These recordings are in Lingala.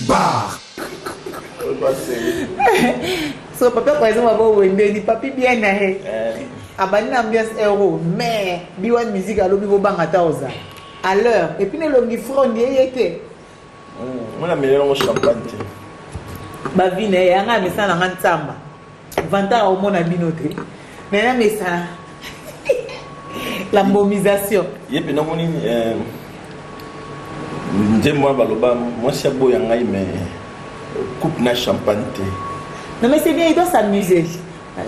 Bar. So papa par exemple abo wende ni papi bien na he. Abani na ambiance euro mais biwan musique alo bibo banga taoza. À l'heure et puis ne longi front yete. Moi la meilleure champagne. Ba vine yanga mesana ngantamba. Vanta au mona binote. Mais na mesana la mbomisation. Yepe na moni moi baloba moi c'est beau yanga mais coupe na champagne. Non mais c'est bien, il doit s'amuser.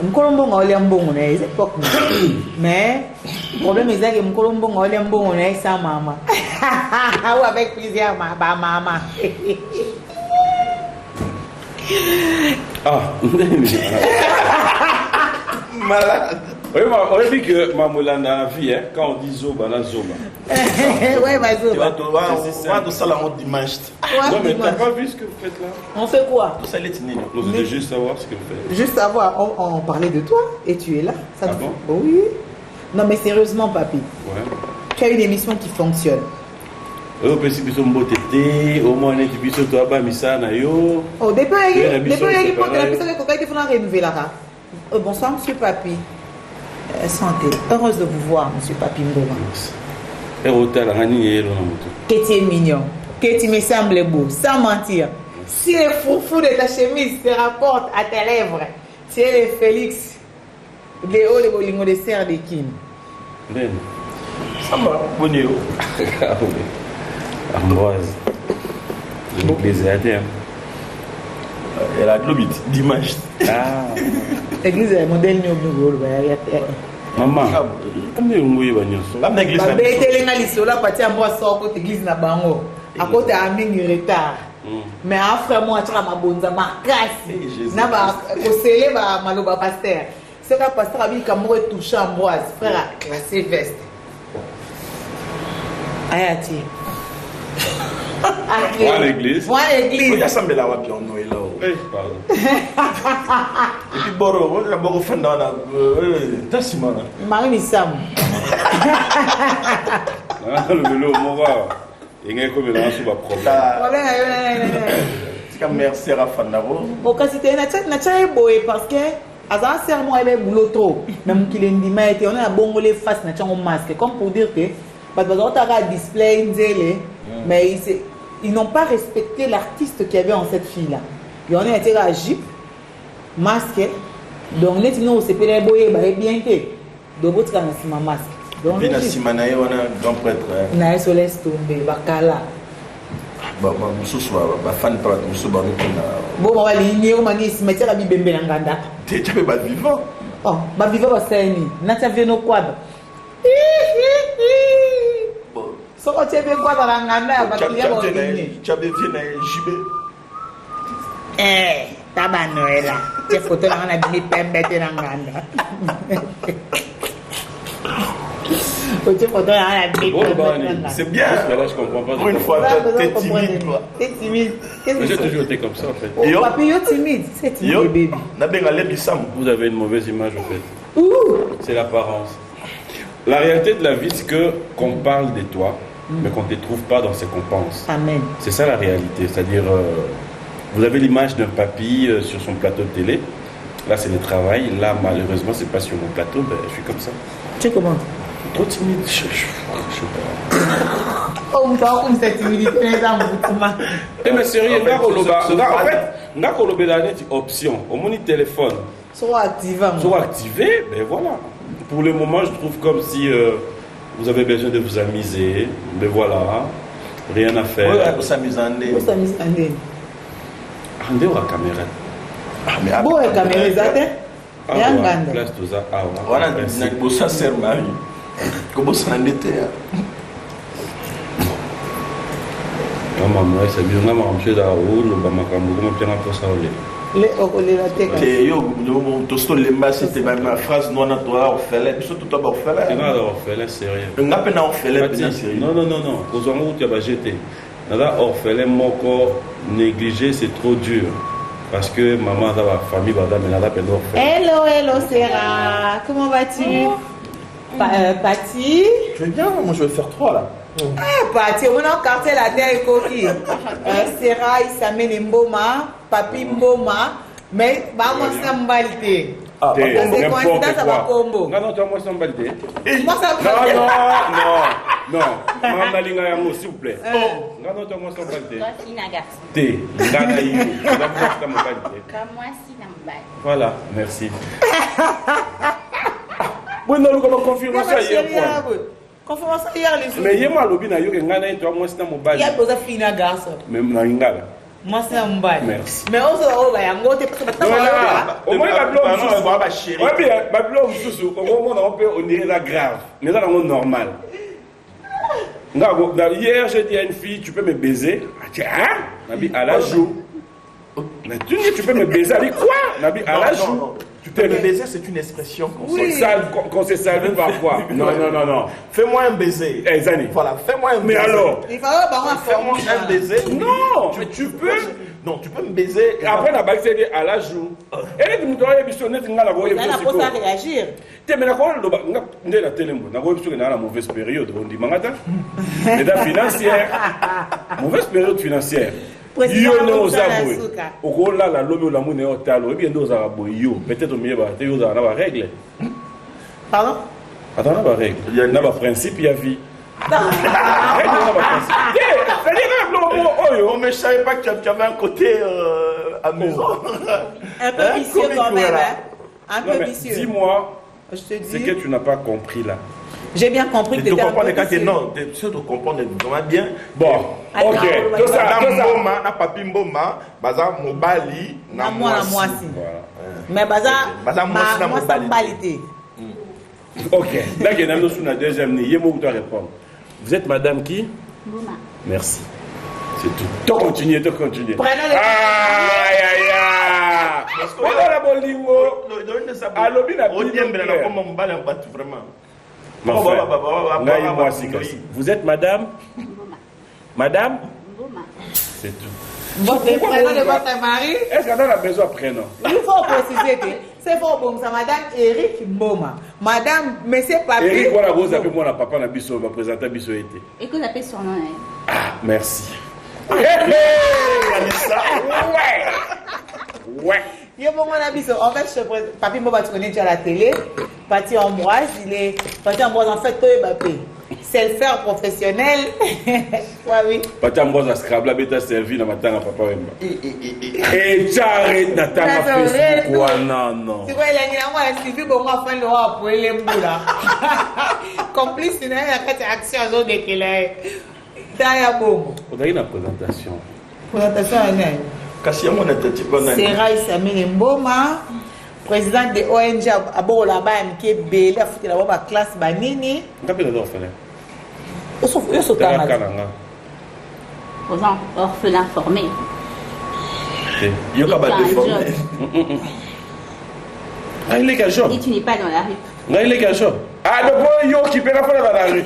Mkolombo ngoli ambongo na c'est pas mais le problème est que mkolombo ngoli ambongo na sa maman. Ou avec plusieurs maman. Ah. Malade. Oui, on a dit que Mamoula dans la vie, hein, quand on dit Zoba, on a Zoba. Ouais, bah Zoba. On va de ça la dimanche. Non, mais t'as pas vu ce que vous faites là? On fait quoi? Tout ça, les tinés. On voulait juste savoir ce que vous faites. Juste savoir, on parlait de toi et tu es là. Ça bon? Oui. Non, mais sérieusement, papy. Ouais. Tu as une émission qui fonctionne. Au principe, ils sont beauté, au moins, ils puissent toi, bah, missa, na yo. Oh, depuis, il y a bonsoir, monsieur Papy. Santé. Heureuse de vous voir, monsieur Papy Mboma. Que tu es mignon. Que tu me sembles beau. Sans mentir. Si le foufou de ta chemise se rapporte à tes lèvres, tu es le Félix. De haut de bolingo de serre de Kin. Ben. Ça va, bonio. Ambroise. L'église est à terre. Elle a globit dimanche. Ah. L'église est modèle néo. Maman, comment vous voyez l'église? L'église na bango. À côté à mingi retard. Mais après moi tu as ma bonza ma casse. Na ba kosele ba maloba pasteur. C'est que pasteur abi kamo touché Ambroise, frère classé veste. Ayati. Moi l'église. Moi l'église. Il y a ça mais là wapi on Noël là. Pardon. Et puis boro, on a boro fan dans la tassimana. Marie Missam. Le vélo mora. Il y a comme un sous problème. C'est comme merci à Fandaro. Bon quand c'était na tcha boy parce que azan serment elle boulot trop. Même qu'il ndima était on a bongo les faces na tcha masque comme pour dire que parce que on a display nzele mais ils n'ont pas respecté l'artiste qu'il y avait en cette fille là. Il y en a été à jupe masque donc net non c'est pas boy ba bien que do bout kana sima masque. Donc Vina simanaye wana grand prêtre. Na so laisse tomber bakala. Ba mususu ba fan pas mususu ba rukuna. Bon ba ligne o mani simetière bi bembe na nganda. Tu es pas vivant. Oh, ba vivant ba saini. Na ta veno kwada. So ko tebe kwada na nganda ba kliya ba ligne. Tu as besoin d'un jibé. Taba Noël. Tu photo na na bi pembe te na nganda. C'est bien. Là, je comprends pas. Pour une fois, t'es timide, toi. T'es timide. J'ai toujours été comme ça, en fait. Oh, papi, yo timide. C'est timide, baby. Vous avez une mauvaise image, en fait. C'est l'apparence. La réalité de la vie, c'est que qu'on parle de toi, mais qu'on ne te trouve pas dans ce qu'on pense. Amen. C'est ça la réalité. C'est-à-dire, vous avez l'image d'un papy sur son plateau de télé. Là, c'est le travail. Là, malheureusement, c'est pas sur mon plateau. Ben, je suis comme ça. Tu es comment? Trop timide. Je sais pas. Oh, on cette timidité, les gens, mais sérieux, en fait, on a une option. Au moins, téléphone. Soit activé. Soit activé, ben voilà. Pour le moment, je trouve comme si vous avez besoin de vous amuser. Mais voilà, rien à faire. Oui, vous s'amusez en dé. Vous s'amusez en dé. En dé ou à caméra? Bon, la caméra, c'est ah, ouais, place tout ça. Ah, voilà, ça sert Marie. Comment ça en était? Maman, c'est bien, maman, je suis là où nous avons bien un peu ça. La tête. C'était ma phrase non à toi, orphelin. Surtout toi, orphelin. Orphelin, sérieux. On a peine orphelin, sérieux. Non. Aux hommes où tu as jeté. Orphelin, mon corps négligé, c'est trop dur. Parce que maman dans la famille, madame, elle a peine orphelin. Hello, Sarah. Comment vas-tu? Patty? Je vais bien, moi je vais faire 3 là. Parti, on a un quartier la terre coquille. Sera, il s'amène Mboma, Papi Mboma, mais maman s'emballe. Ah, c'est coïncidence à Combo. Non, toi, moi, s'emballe. Moi, ça Non. Maman Nalinga Yango, s'il vous plaît. Non, toi, moi, s'emballe. Toi, si n'a garçon. T'es, Comme moi, si n'a pas. Voilà, merci. Bon, non, comment confirmation hier, point. Confirmation hier, les jours. Mais hier, moi, lobby, na yo, ngana, toi, moi, c'est un mobile. Il y a besoin de finir garçon. Même na ingala. Moi, c'est un mobile. Merci. Mais on se va y aller. Au moins, ma blonde, ma chérie. Ouais, bien, ma blonde, au moins, on dirait la grave. Mais là, on est normal. Hier, j'ai dit à une fille, tu peux me baiser. Elle dit, hein? Nabi, à la joue. Mais tu dis, tu peux me baiser. Elle dit, quoi? Nabi, à la joue. Tu peux me baiser, c'est une expression qu'on s'est salvé parfois. Non. Fais-moi un baiser. Eh, Zani. Voilà, fais-moi un baiser. Mais alors? Il faut avoir Fais-moi un baiser. Non, mais tu peux. Non, tu peux me baiser. Après, la bague, c'est à la joue. Elle dit, tu dois réagir. Mais la télé, la mauvaise période. On dit, l'état financière. Mauvaise période financière. Yo no zaboué. Au gros là la lobby la monnaie au talo et bien deux arabes yo peut-être au mieux bah tu as la règle. Pardon? Attends la règle. Il y a un principe il y a vie. On ne savait pas que tu avais un côté amusant. Un peu vicieux quand même. Un peu vicieux. Dis-moi, je te dis. C'est que tu n'as pas compris là. J'ai bien compris que tu étais un peu vicieux. Non, tu sais de comprendre vraiment bien. Bon, ok. Tout ça, na papi mboma, baza mobali, na mwasi. Mais baza moi sambalité. Ok. Là, il y a une deuxième année. Il y a beaucoup de répondre. Vous êtes madame qui? Mboma. Merci. C'est tout. Toi, continuez. Prenez le. Aïe. Voilà la bolingo. Allo, bien vraiment. Vous êtes madame? Mboma. Madame? Mboma. C'est tout. Votre prénom de votre mari? Est-ce qu'on a besoin de prénom? Il faut préciser que c'est fort bon, ça madame Eric Mboma. Madame, monsieur Papi. Eric, voilà, vous appelez moi la papa, la biso, va présenter biso été. Et que vous appelez son nom? Ah, merci. Ouais. Yo bon mon abisso. En fait, Papi Mboma tu connais déjà à la télé. Pati Ambroise, Pati Ambroise en fait toi Mbappé. C'est le faire professionnel. Oui. Pati Ambroise a scrabla beta servi na matanga papa Wemba. Et j'arrête d'attendre Facebook. Non. C'est quoi il a dit à moi Sylvie bon moi fin le roi pour les mboula. Complice il y a fait action aux autres que là. D'ailleurs bon. On a une présentation. Présentation à nani? Sera Isamine Mboma, président de ONG à Borolaba, qui est belle, à la classe Banini. Qu'est-ce que orphelin? Aux orphelins formés. Il y a pas de formé. Il est quel job? Et tu n'es pas dans la rue. Il est quel job? Ah, le boy yo qui peut la faire dans la rue.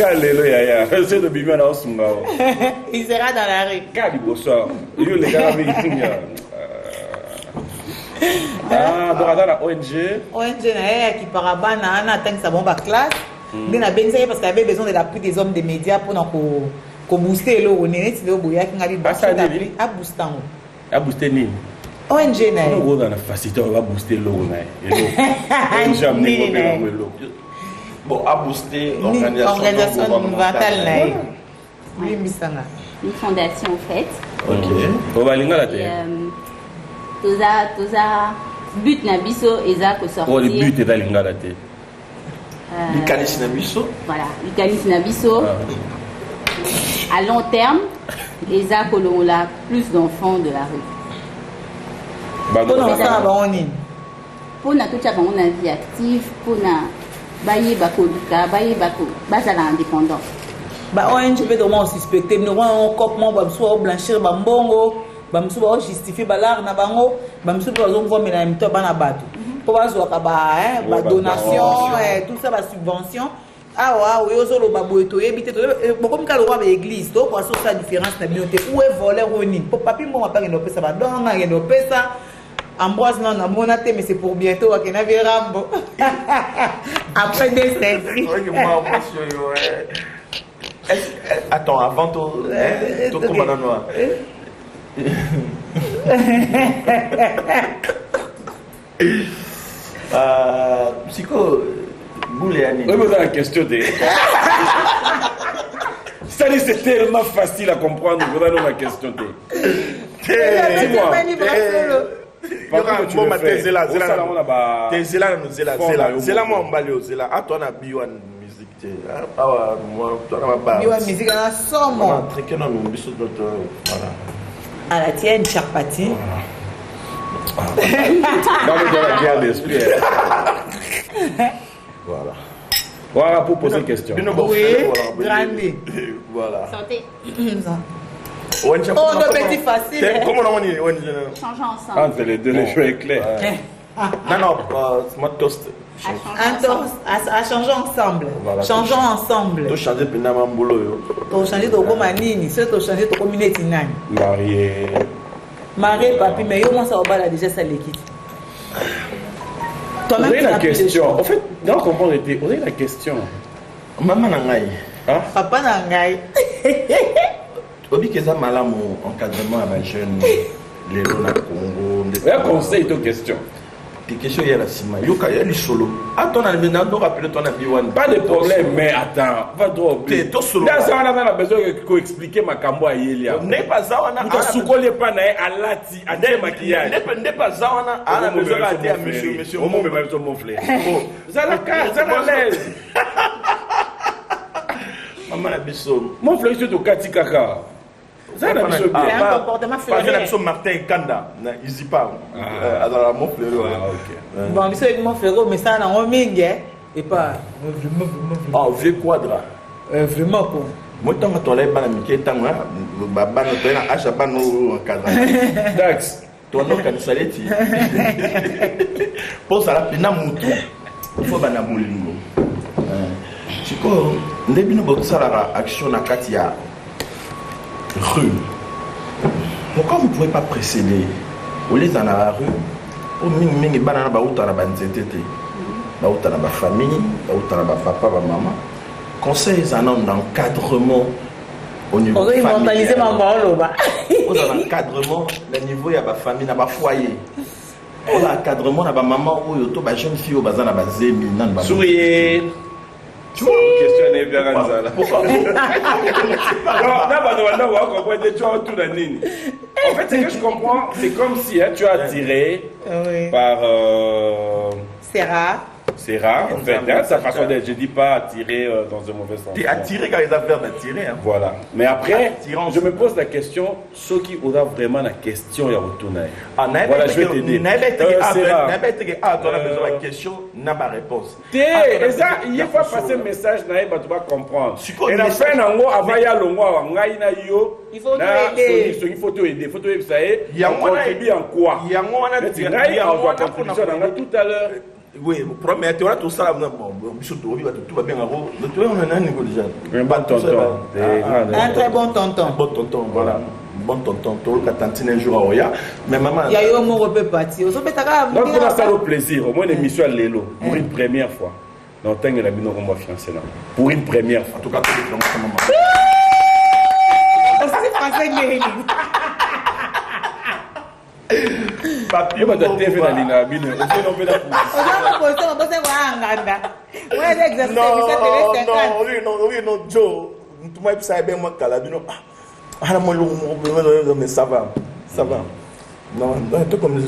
Alléluia, c'est de bimé là aussi. Il sera dans la rue. Quel bonsoir. Il les gars avec ah, donc dans la ONG. ONG qui parabana a atteint sa bombe à classe. Il a bien parce qu'il avait besoin de l'appui des hommes des médias pour booster l'eau. On est le boya qui a dit à booster. À booster ni. ONG na. On va dans la facilité on va booster l'eau na. ONG amener l'eau. Bon, à booster l'organisation gouvernementale. Oui, Missanga. Une fondation en fait. Ok. On va aller dans la terre. Toza but na biso eza ko sortir. Oh, le but est d'aller dans la terre. L'Icalis na biso. Voilà, l'Icalis na biso. À long terme, eza ko longola plus d'enfants de la rue. Pour na toute la bango na vie active, pour na baye bakoduka baye bako bazala indépendant ba ONG peut vraiment suspecter nous on copement ba so blanchir ba mbongo ba msu ba justifier ba lar na bango ba msu ba zo vomela na mito bana bato po ba zo ka ba donation tout ça ba subvention ah ouais yo zo lo ba boeto yebite to comme ka lo ba église to pour ça différence na binote où est voleur oni po papi mo ma pa ngeno pesa ba donga ngeno pesa Ambroise, non, on a monaté, mais c'est pour bientôt. Ok, on a vu Rambo. Après des séries. Attends, avant tout commandant noir. Psycho, Bouléani. Oui, mais dans la question des. C'est tellement facile à comprendre. Vous avez ma question des. Dis-moi. Musique à la somme. À la tienne, Charpati. Voilà. Voilà pour poser une question. Oui, grandi. Voilà. Santé. Oh, non, petit facile. Comment on dit? Changeons ensemble. Entre les deux, les choix est clair. Non, moi toast. À changer ensemble. Voilà. Changeons ensemble. Tu changes de nama mbolo. Tu changes de comme Nini. C'est tu changes de comme Nini. Marié. Marié, papi, mais yo, moi, ça va déjà ça l'équipe. Vous avez la question. En fait, dans le comprendre, vous avez la question. Maman Nangaï. Papa Nangaï. Obi Keza Malam encadrement à ma jeune Lélo na Congo. Un conseil de question. Tes questions, il y a la Sima. Yoka, il y a le solo. Attends, on a rappelé ton avis. Pas de problème, mais attends. Va droit. T'es solo. Là, ça, on a besoin de expliquer ma cambo à Yelia. N'est pas ça, on a. Vous ne soukolez pas à lati, à des maquillages. N'est pas ça, on a besoin de dire à monsieur. Au moment même mon frère. Vous allez à l'aise. Maman a besoin. Mon frère, c'est au Kati Kaka. C'est un comportement frère. Martin Kanda. Ils y parlent. Alors, mon frère. Bon, mais c'est mon frère, mais ça, on a mingue. Et pas. Ah, vieux quadra. Vraiment, quoi. Moi, tant que tu as pas mis tant baba no tena acha ba no cadra. Dax, toi no kan saleti. Pour ça la pina mutu. Faut ba na molingo. Chiko, ndebino bo sala action na katia. Rue. Pourquoi vous ne pouvez pas précéder? Au lieu dans la rue, au mingi banana ba utana ba nzetete. Ba utana ba famille, ba utana ba papa, ba maman. Conseil un homme d'encadrement au niveau familial. Au encadrement, le niveau il y a ma famille, il y a foyer. Au encadrement, il y a maman ou il y a jeune fille au bazar, il y a zémi, souriez. Tu vois, question est bien comme ça. Pourquoi? En fait, ce que je comprends, c'est comme si tu as attiré par C'est rare, en fait, sa façon d'être. Je ne dis pas attirer dans un mauvais sens. Tu es attiré quand ils affaires d'attirer. Hein. Voilà. Mais après, je me pose la question, ceux qui auront vraiment la question, il y a retourné. Voilà, je vais t'aider. Ah, tu as besoin de la question, n'a pas réponse. Et ça, il faut passer un message, tu vas comprendre. Et la fin, avant y a le mois, il faut t'aider. Il faut t'aider. Il faut t'aider. Il y a en quoi? Il y a tout à l'heure. Oui, mais tu as tout ça, tout va bien. Un bon tonton. Un très bon tonton. Bon tonton, voilà. Bon tonton, tu as tantine un jour à Oya. Mais maman. Il y a eu un mot repère parti. Donc, on a ça le plaisir. Au moins, une émission à Lélo. Pour une première fois. Non, tant que la bino on va fiancer là. Pour une première fois. En tout cas, tu es dans maman. C'est passé Néhéli. Papi, on a TV dans l'inabine. On fait la non, Joe. Tu m'as dit bien moi calabino. Ah, moi mais ça va. Non, comme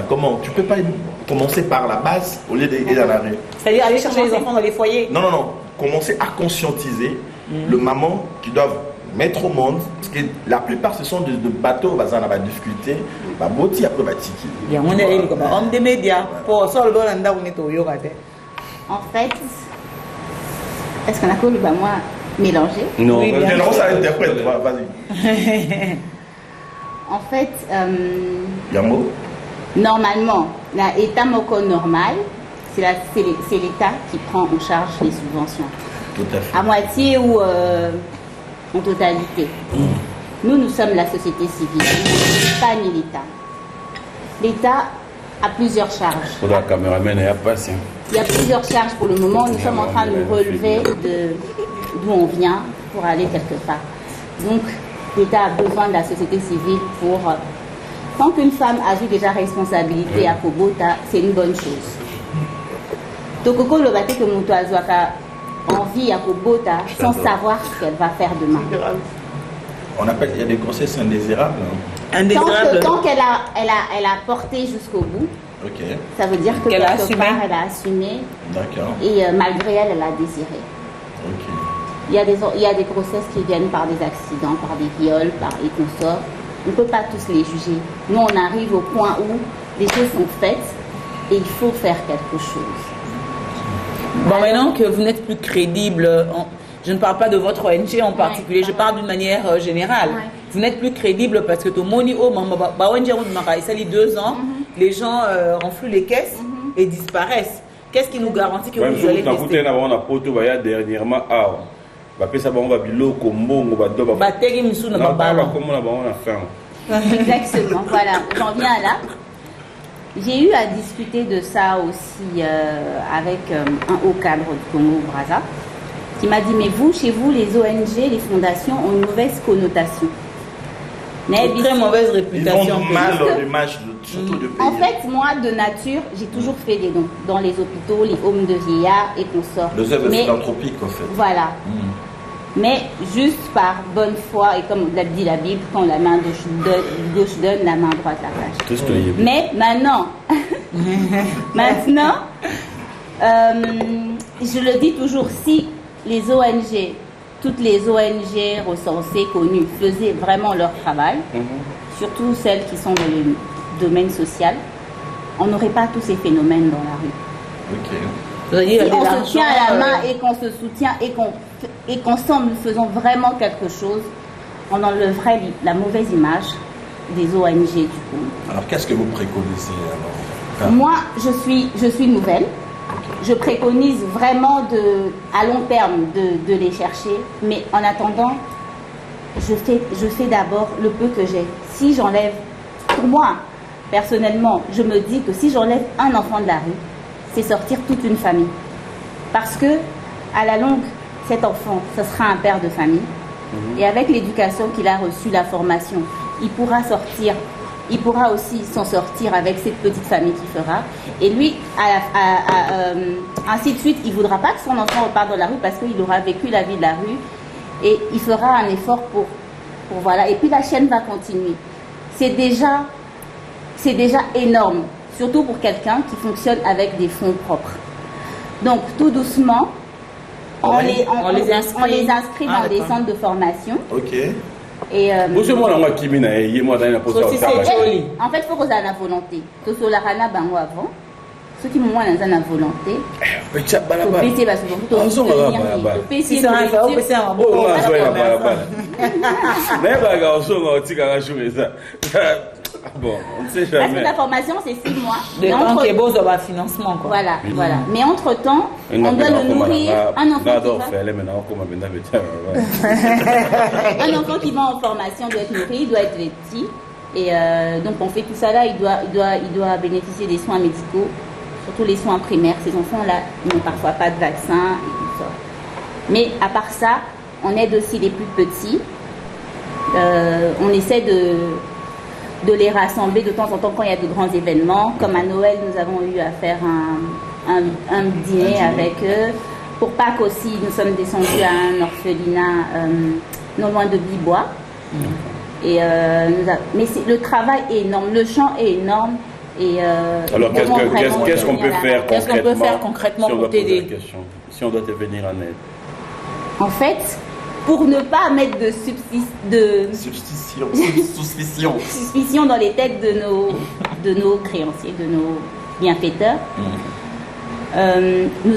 comment tu peux pas commencer par la base au lieu d'aller dans la rue. C'est-à-dire aller chercher les enfants dans les foyers. Non. Commencer à conscientiser le maman qui doivent mettre au monde, parce que la plupart ce sont de bateaux, on va discuter, on après tiki. On est comme homme des médias pour ça le bon endroit où on est au En fait, est-ce qu'on a connu moi mélanger? Non, non, ça interprète, vas-y. En fait, Yambo, normalement, l'état normal, c'est l'État qui prend en charge les subventions. Tout à fait. À moitié ou en totalité. Nous sommes la société civile, pas l'État. l'État a plusieurs charges. Pour la caméraman, il y a patient. Il y a plusieurs charges pour le moment. Nous sommes en train de nous relever d'où on vient pour aller quelque part. Donc, l'État a besoin de la société civile pour... Tant qu'une femme a vu déjà responsabilité à Kobota, c'est une bonne chose. Tokoko le bâti que Moutouazouaka envie à Kobota sans savoir ce qu'elle va faire demain. On appelle, il y a des grossesses indésirables. Tant qu'elle a porté jusqu'au bout, ça veut dire que quelque part, elle a assumé. D'accord. Et malgré elle, elle a désiré. Il y a des grossesses qui viennent par des accidents, par des viols, par les consorts. On ne peut pas tous les juger. Nous, on arrive au point où les choses sont faites et il faut faire quelque chose. Bon, maintenant que vous n'êtes plus crédible, je ne parle pas de votre ONG en particulier, je parle d'une manière générale. Vous n'êtes plus crédible parce que tout le monde dit, ça fait 2 ans, les gens renflouent les caisses et disparaissent. Qu'est-ce qui nous garantit que vous allez rester? Dernièrement, exactement, voilà, j'en viens là. J'ai eu à discuter de ça aussi avec un haut cadre du Congo-Brazza qui m'a dit, mais vous, chez vous, les ONG, les fondations ont une mauvaise connotation. Une très mauvaise réputation. Ils ont mal l'image, surtout de pays. En fait, moi, de nature, j'ai toujours fait des dons dans les hôpitaux, les homes de vieillards et consorts. Les œuvres philanthropiques, en fait. Voilà. Mais juste par bonne foi, et comme l'a dit la Bible, quand la main gauche donne, la main droite la cache. Mais maintenant, je le dis toujours, si les ONG, toutes les ONG recensées, connues, faisaient vraiment leur travail, surtout celles qui sont dans le domaine social, on n'aurait pas tous ces phénomènes dans la rue. Si on se tient à la main et qu'on se soutient et qu'ensemble nous faisons vraiment quelque chose, on enlèverait la mauvaise image des ONG du coup. Alors qu'est-ce que vous préconisez alors? Moi, je suis nouvelle. Je préconise vraiment à long terme de les chercher, mais en attendant, je fais d'abord le peu que j'ai. Si j'enlève, pour moi, personnellement, je me dis que si j'enlève un enfant de la rue, c'est sortir toute une famille. Parce que, à la longue, cet enfant, ce sera un père de famille. Et avec l'éducation qu'il a reçue, la formation, il pourra aussi s'en sortir avec cette petite famille qu'il fera. Et lui, ainsi de suite, il ne voudra pas que son enfant reparte dans la rue parce qu'il aura vécu la vie de la rue. Et il fera un effort pour voilà. Et puis la chaîne va continuer. C'est déjà énorme. Surtout pour quelqu'un qui fonctionne avec des fonds propres. Donc, tout doucement, on les inscrit dans des centres de formation. Et, en fait, il faut qu'on ait la volonté. Tout ce bango avant. Ceux qui m'ont la volonté. Bon, on ne sait jamais. Parce que la formation, c'est 6 mois. Financement, quoi. Voilà, voilà. Mais entre-temps, on doit le nourrir. Un enfant qui va en formation doit être nourri, il doit être vêtu. Et donc, on fait tout ça là. Il doit bénéficier des soins médicaux, surtout les soins primaires. Ces enfants-là n'ont parfois pas de vaccin et tout ça. Mais à part ça, on aide aussi les plus petits. On essaie de les rassembler de temps en temps quand il y a de grands événements. Comme à Noël, nous avons eu à faire un dîner avec eux. Pour Pâques aussi, nous sommes descendus à un orphelinat non loin de Bibois. Et, mais le travail est énorme, le champ est énorme. Et, alors qu'est-ce qu'on peut faire concrètement pour t'aider si on doit te venir en aide? En fait, pour ne pas mettre de suspicion dans les têtes de nos créanciers, de nos bienfaiteurs, nous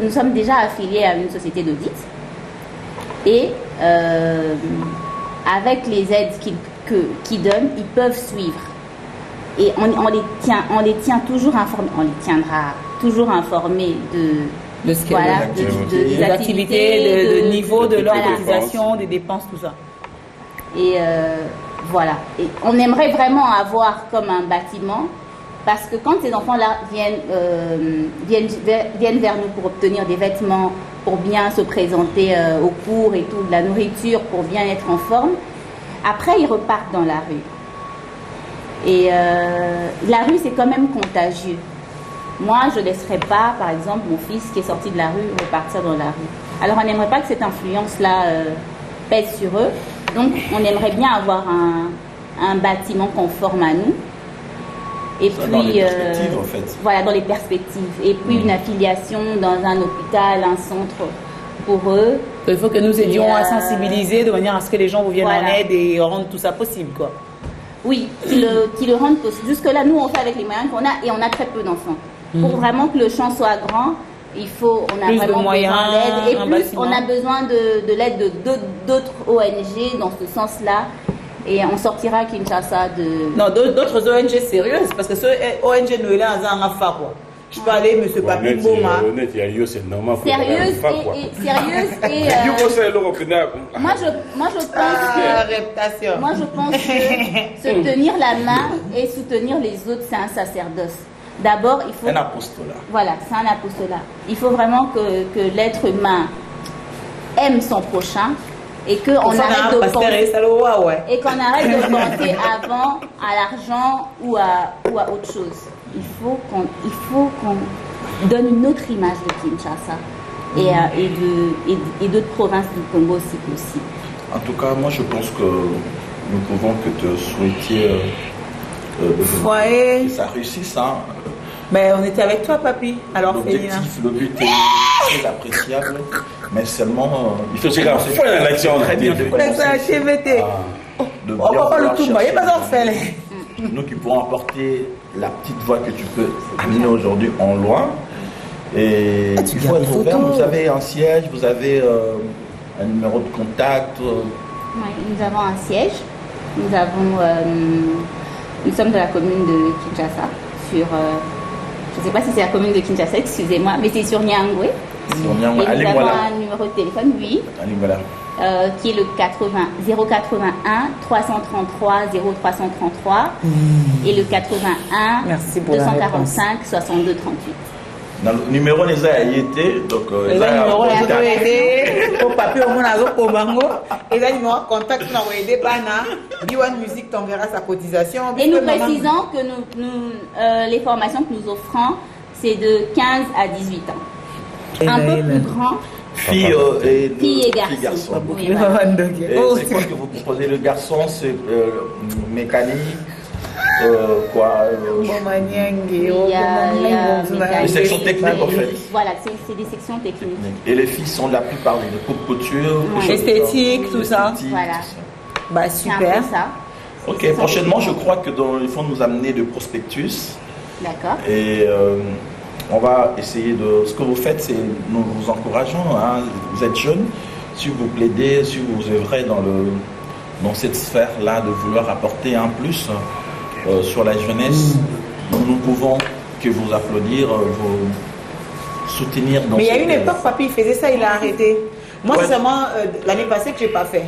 sommes déjà affiliés à une société d'audit et avec les aides qu'ils donnent, ils peuvent suivre et on les tient toujours informés, on les tiendra toujours informés de ce des activités, de niveau de leur cotisation, des dépenses, tout ça. Et Voilà. Et on aimerait vraiment avoir comme un bâtiment, parce que quand ces enfants-là viennent vers nous pour obtenir des vêtements, pour bien se présenter au cours et tout, de la nourriture, pour bien être en forme, après ils repartent dans la rue. Et la rue, c'est quand même contagieux. Moi, je ne laisserai pas, par exemple, mon fils qui est sorti de la rue repartir dans la rue. Alors, on n'aimerait pas que cette influence-là pèse sur eux. Donc, on aimerait bien avoir un bâtiment conforme à nous. Et ça, puis, dans les perspectives, en fait. Voilà, dans les perspectives. Et puis, une affiliation dans un hôpital, un centre pour eux. Il faut que nous aidions à sensibiliser de manière à ce que les gens vous viennent en aide et rendent tout ça possible, quoi. Oui, qui le rendent possible. Jusque-là, nous, on fait avec les moyens qu'on a et on a très peu d'enfants. Pour vraiment que le champ soit grand, on a plus vraiment de moyens, besoin d'aide. Et plus, bâtiment. on a besoin de l'aide d'autres ONG dans ce sens-là. Et on sortira à Kinshasa de... Non, d'autres ONG sérieuses, parce que ce ONG nous est là en affaire, quoi. Je peux aller, M. Papi Mboma. C'est normal. Sérieuse et moi je pense que se tenir la main et soutenir les autres, c'est un sacerdoce. D'abord, il faut... Un apostolat. Voilà, c'est un apostolat. Il faut vraiment que l'être humain aime son prochain et qu'on arrête de penser... Et qu'on arrête de penser avant à l'argent ou à autre chose. Il faut qu'on donne une autre image de Kinshasa et d'autres provinces du Congo si possible. En tout cas, moi je pense que nous pouvons que te souhaiter que ça réussisse. Hein. Mais on était avec toi, papy. Alors, l'objectif, le but est très appréciable, mais seulement il faut que la l'action très bien. On va pas le tout, il n'y a pas d'en faire. Nous qui pourrons apporter la petite voix que tu peux amener aujourd'hui en loin. Et il faut être ouvert. Vous avez un siège, vous avez un numéro de contact. Oui, nous avons un siège. Nous sommes de la commune de Kinshasa. Je ne sais pas si c'est la commune de Kinshasa, excusez-moi, mais c'est sur Nyangwe. Et nous avons un numéro de téléphone, oui. Qui est le 081 333 0333 et le 81 245 62 38. Dans le numéro les a été donc les numéro les été au papier au monde au bango et là numéro contact na aider bana B1 Music t'enverra sa cotisation. Et nous précisons que les formations que nous offrons c'est de 15 à 18 ans. Un peu plus grand. Filles et garçons. Oui, c'est quoi que vous proposez? Le garçon, c'est mécanique, les sections techniques en fait. Voilà, c'est des sections techniques. Et les filles sont la plupart des couture, esthétique, tout ça. Voilà. Bah super. Ça. Ok, prochainement, je crois que il faut nous amener de prospectus. D'accord. Et on va essayer de... Ce que vous faites, c'est nous vous encourageons. Hein, vous êtes jeunes. Si vous plaidez, si vous œuvrez dans cette sphère-là de vouloir apporter un plus sur la jeunesse, nous pouvons que vous applaudir, vous soutenir. Mais il y a une époque, papy, il faisait ça, il a arrêté. Moi, c'est seulement l'année passée que je n'ai pas fait.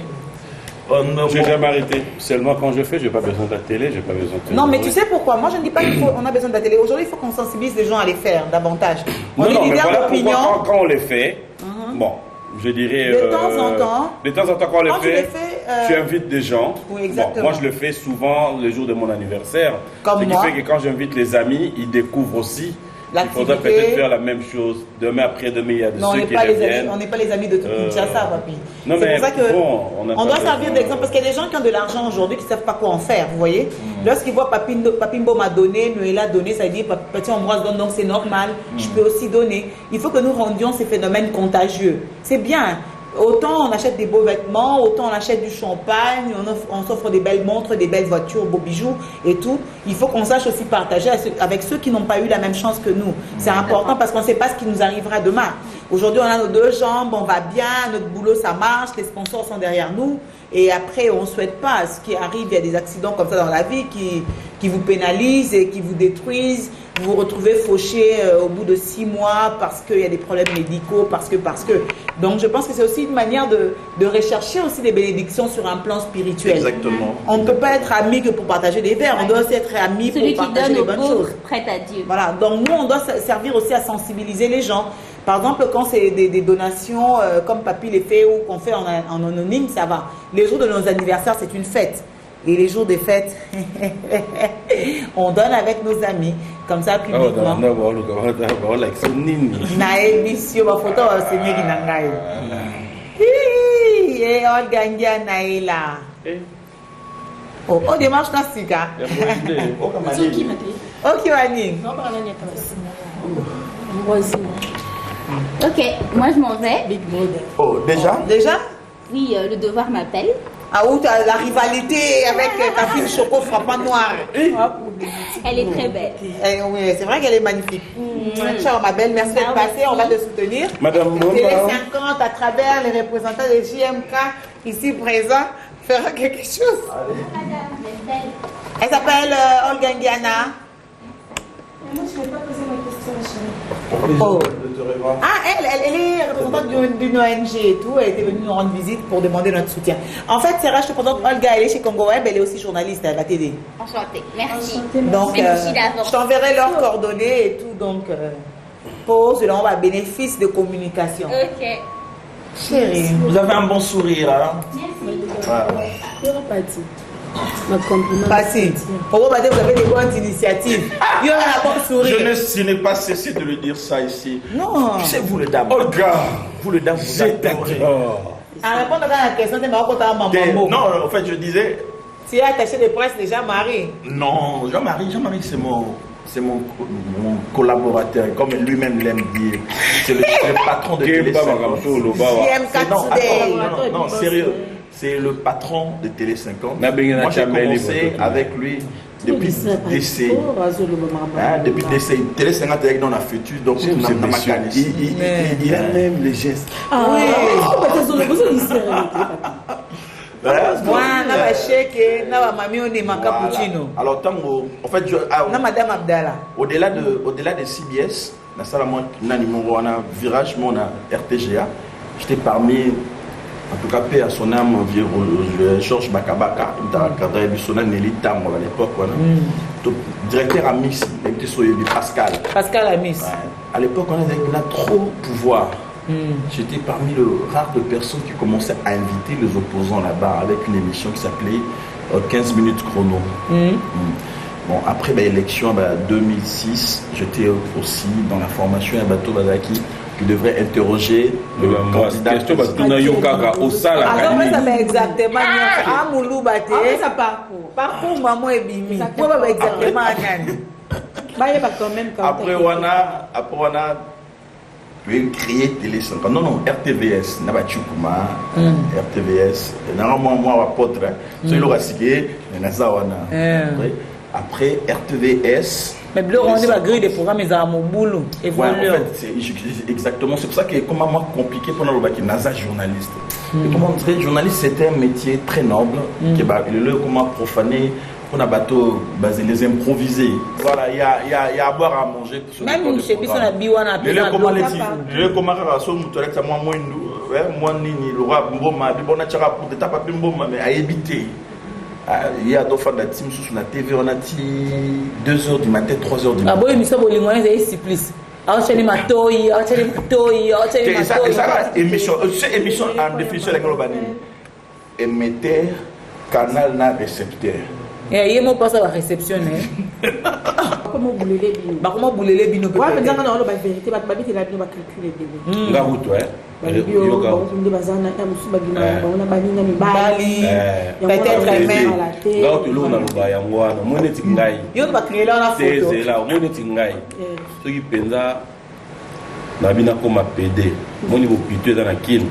Je n'ai jamais arrêté. Seulement quand je fais, je n'ai pas besoin de la télé, je n'ai pas besoin de... Non, mais tu sais pourquoi? Moi, je ne dis pas qu'on a besoin de la télé. Aujourd'hui, il faut qu'on sensibilise les gens à les faire davantage. Non, mais voilà pourquoi quand on les fait, bon, je dirais... De temps en temps. De temps en temps, quand on les fait, tu invites des gens. Oui, exactement. Bon, moi, je le fais souvent le jour de mon anniversaire. Comme moi. Ce qui fait que quand j'invite les amis, ils découvrent aussi. Il faudrait peut-être faire la même chose. Demain, après-demain, il y a ceux qui reviennent. On n'est pas les amis de Kinshasa, papy. Non, c'est mais pour ça que on doit servir d'exemple. Parce qu'il y a des gens qui ont de l'argent aujourd'hui qui ne savent pas quoi en faire, vous voyez. Lorsqu'ils voient Papi Mboma donner, Noëlla donner, ça dit Petit Ambroise donne, donc c'est normal. Je peux aussi donner. Il faut que nous rendions ces phénomènes contagieux. C'est bien. Autant on achète des beaux vêtements, autant on achète du champagne, on s'offre des belles montres, des belles voitures, beaux bijoux et tout. Il faut qu'on sache aussi partager avec ceux qui n'ont pas eu la même chance que nous. C'est important parce qu'on ne sait pas ce qui nous arrivera demain. Aujourd'hui, on a nos deux jambes, on va bien, notre boulot ça marche, les sponsors sont derrière nous. Et après, on ne souhaite pas ce qui arrive, il y a des accidents comme ça dans la vie qui qui vous pénalisent et qui vous détruisent. Vous vous retrouvez fauché au bout de 6 mois parce qu'il y a des problèmes médicaux, parce que. Donc je pense que c'est aussi une manière de rechercher aussi des bénédictions sur un plan spirituel. Exactement. On ne peut pas être ami que pour partager des verres, on doit aussi être ami pour partager les bonnes choses. Prête à Dieu. Voilà, donc nous on doit servir aussi à sensibiliser les gens. Par exemple, quand c'est des donations comme Papy les fait ou qu'on fait en anonyme, ça va. Les jours de nos anniversaires, c'est une fête. Et les jours des fêtes, on donne avec nos amis, comme ça publiquement. Oh, démarche Nassika. Ok, Wani. Ok, moi je m'en vais. Oh, déjà? Déjà? Oui, le devoir m'appelle. Ah, où tu as la rivalité avec ta fille Choco frappant noir. Elle est très belle. Oui, c'est vrai qu'elle est magnifique. Ciao ma belle, merci d'être passée, on va te soutenir. Madame Télé 50 à travers les représentants de JMK ici présents fera quelque chose. Elle s'appelle Olga Ndiana. Moi, je ne vais pas poser ma question, chérie. Oh. Ah, elle est représentante d'une ONG et tout. Elle était venue nous rendre visite pour demander notre soutien. En fait, Sarah, je te présente Olga, elle est chez Congo Web, elle est aussi journaliste, elle va t'aider. Enchantée, merci. Donc, je t'enverrai leurs coordonnées et tout. Donc, pause, là, on va bénéfice de communication. Ok. Chérie. Vous avez un bon sourire, hein? Merci. Voilà. Passez. Vous avez des bonnes initiatives. Il y a un bon sourire. Je n'ai pas cessé de le dire ça ici. Non. Tu sais, vous le dame. Olga, Vous le dame, vous adorez. En répondant à la question, c'est marrant quand tu as maman. Non, en fait, je disais. Tu es attaché de presse déjà, Marie. Non, Jean-Marie, c'est mon collaborateur, comme lui-même l'aime dire. C'est le patron de Télé 50. Non, sérieux. C'est le patron de Télé 50. Moi, j'ai commencé avec lui depuis DC. Depuis DC. Télé 50 avec dans la future, donc il a même les gestes. Oui. Alors, en fait, Madame Abdallah. Au-delà de CBS, on a virage, on a RTGA. J'étais parmi, en tout cas, paix à son âme, Georges Bakabaka, Nelly Tam à l'époque, directeur à Miss, Pascal. Pascal à Miss. À l'époque, on avait trop de pouvoir. J'étais parmi le rare de personnes qui commençaient à inviter les opposants là-bas avec une émission qui s'appelait 15 minutes chrono. Bon, après l'élection 2006, j'étais aussi dans la formation à Bateau Badaki qui devrait interroger le candidat. Question au salaire. Alors, ça fait exactement. Ah, Moulou Baté. Ça parcours. Parcours, maman et Bimi. Pourquoi pas exactement Après, on a créé Télé 50. Non, RTVS. Nabatchoukuma, RTVS. Normalement, moi, apôtre. C'est le raciqué. Après, RTVS. Mais on est la grille des programmes, ils ont mon boulot. En fait, exactement. C'est pour ça que c'est comment compliqué pour nous qui NASA journaliste. Et comment dire, journaliste, c'était un métier très noble. Qui est comment profaner. On a bateau basé les improviser. Voilà, il y a à boire à manger. Même chez Bisson à Biwana. Comment les dire comment raison mutuelle ça moi moi nini le roi mboma bibona tchara pour de taper mboma mais à éviter. Il y a d'autres fois de la team sur la TV, on a dit 2h du matin, 3h du matin. Ah bon, il sommes au Limois, il y a 6 plus. Émission en définition de la globalité. Émetteur, canal, na récepteur. Et il y a pas ça à réceptionner. Comment bouler les bino? Comment bouler les bino? Ouais, mais dans la vérité, la vérité, la bino va calculer les bino. La route, ouais. Nabina comme a PD, mon niveau plutôt dans la kill,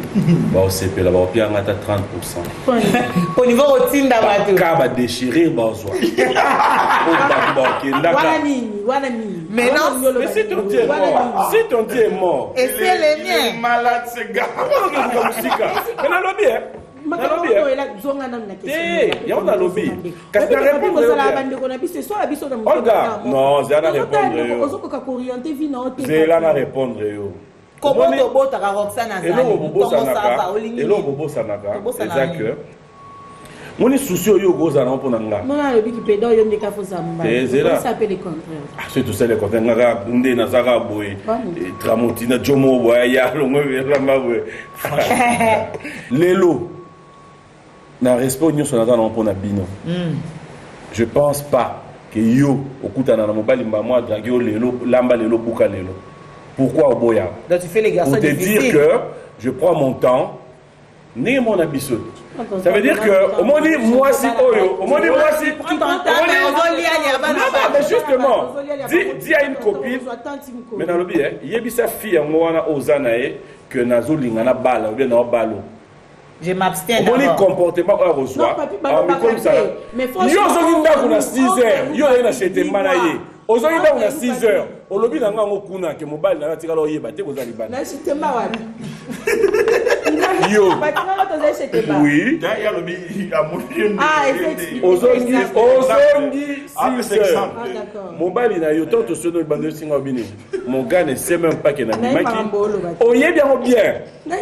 bah c'est là, bah au pire on a 30%. Au niveau routine d'amateur. Car va déchirer, bah on soit. Mais non, mais si ton Dieu est mort, si ton Dieu est mort, et c'est les miens. Malade ce gars. Mais non, le bien. Olga, non, c'est à répondre. C'est là à répondre. Comment tu bottes à Roxana exact. Mon souci yo goza na mpona nga. Mona le biki pedo yo ndeka fo samba. Ça s'appelle le contraire. Ah c'est tout ça le contraire nga ndé na zaka boy. Tramontina jomo boya ya longo la mawe. Lelo. Na respect nyo sonata na mpona bino. Je pense pas que yo okutana na mobali mba moi draguer lelo lamba lelo buka lelo. Pourquoi oboya? Donc tu fais les garçons difficiles. Pour te dire que je prends mon temps. Né mon abisseux. Ça veut dire que au moins moi si oyo, au moins moi si mais justement, dis à une copine mais dans le bien, yebisa fille moi na ozanae que nazo lingana bala ou bien na balo. Je m'abstiens. Au moins comportement on reçoit. Comme ça. Yo zolinda kuna 6h, yo na chete manaye. Aujourd'hui, on a 6 heures. Au lobby, on a un kuna que mobile n'a tiré l'oreille, batté aux alibans. Yo. Oui. Il y a le il a monté. Ah, effectivement. Aujourd'hui, 6 heures. Mobile, il a eu autant de sonner le bandit Singapini. Mon gars ne sait même pas qu'il a mis Maki. Oh, il est bien.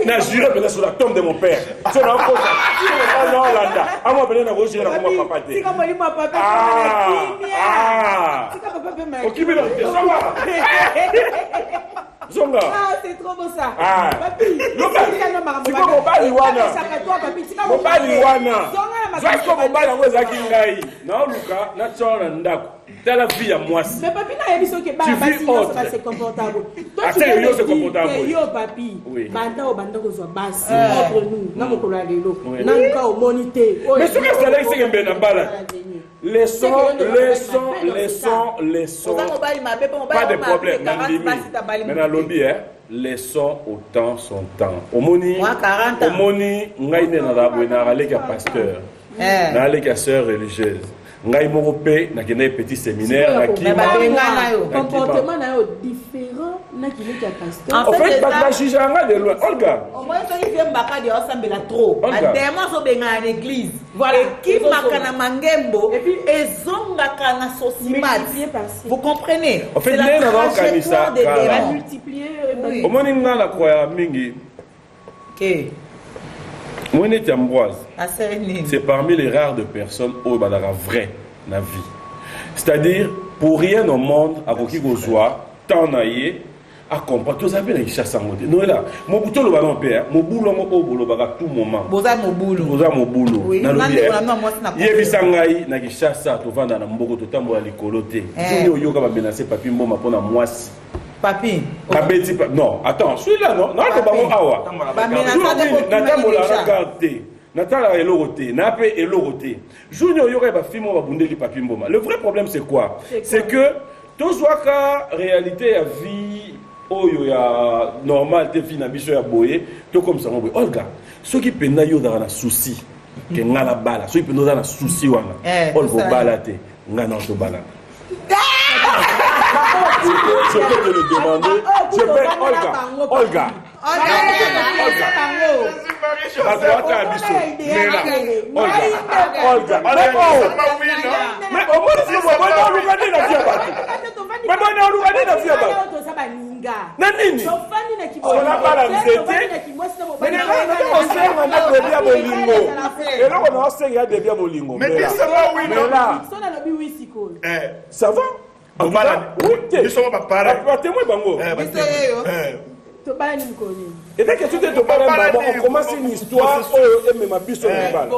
N'a juré mais sur la tombe de mon père. C'est la cause. Ah non, Landa. Ah moi, venez na rocher la comment papa. Ah. Ok, mais non, Zonga. Ah, c'est trop beau ça. Ah. Papi. C'est quoi mon bali wana? Mon bali wana. Est-ce que mon bali yango ezaki ngai? Na luka na tsona ndako. Tala vie à moi. Mais papi na yebiso ke ba basi ça c'est confortable. Toi tu es confortable. Yo papi. Banda o banda ko zo basi entre nous. Na mokolo ya lelo. Na nka o monité. Mais ce que ça là c'est que na bala. Les sons. Pas de problème. Mais dans le lobby, les sons autant son temps. Au moni, ngaine na rabwe na aleka pasteur. Na aleka sœur religieuse. Ngai morope na kene petit séminaire na ki. Comportement na yo différent na ki le pasteur. En fait, pas la chijanga de loin. Olga. Au moins ça il vient mbaka de ensemble la trop. Adema so benga à l'église. Voilà, qui makana mangembo et puis ezonga kana sosimat. Vous comprenez? En fait, les na kanisa va multiplier. Au moins nga na croya mingi. OK. Moi, Ambroise, c'est parmi les rares de personnes où il y a vrai dans la vie. C'est-à-dire, pour rien au monde, à qui que soit, tant naïe, à comprendre, tous avez les chasses en mode. Non, là, mon bouton le ballon père, mon boulot, mon boulot, à tout moment. Boza mon boulot. Oui, dans le bien. Yebisangaï, na qui chasse ça, tu vas dans la mboko, tu t'envoies à l'écoloté. Je dis au yoga, va menacer papi mboma pour la moisse. Papi. Non, attends, celui-là, non, non, c'est pas mon awa. Natala est l'oroté, Napé est l'oroté. Junior Yore va filmer va bounder papi mboma. Le vrai problème c'est quoi? C'est que tout soit qu'à réalité à vie oyo ya normal te fina biso ya boye, tout comme ça on boye. Olga, ceux qui pena yo dans la souci, que ngala bala, ceux qui pena dans la souci wana. Olga bala te, ngana to bala. Je peux te le demander. Je vais, Olga. Ça va? Ils sont pas pareils. Et dès que tu te parles, on commence une histoire et même à biso de balle.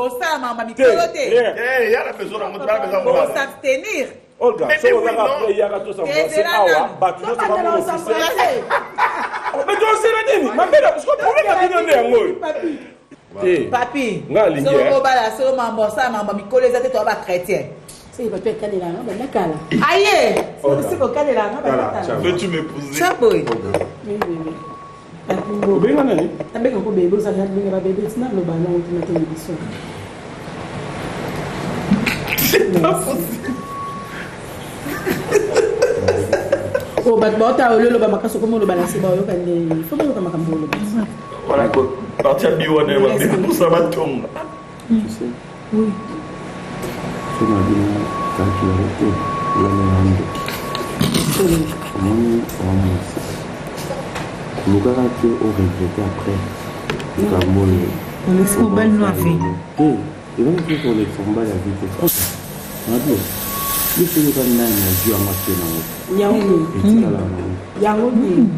Il y a la personne à s'abstenir. Olga, si on a appris hier à tous en France, c'est Awa, battu notre maman officielle. Mais tu sais la dîme, ma belle, je comprends pas bien de moi. Papi, solo bala, solo mambo, ça mambo, mi collègue était toi chrétien. C'est pas toi caler là, non, ben d'accord. Aïe, c'est pas caler là, non, ben d'accord. Veux-tu m'épouser? Chapeau. Oui. Bébé nani? Avec un peu bébé, ça vient de venir bébé, c'est le ballon qui m'a télévision. C'est pas possible. Oh, bah, tu as eu le bamacasso comme le balancer, bah, il faut que le bamacasso. Voilà. Parti à Biwane, ça va tomber. Tu sais. Oui. Je m'en dis, quand tu as été, le gars qui a regretté après. On laisse mon bal nous a fait. Il va nous faire pour les combats la vie. On a dit, il faut que nous ayons un match dans le monde. Il y a un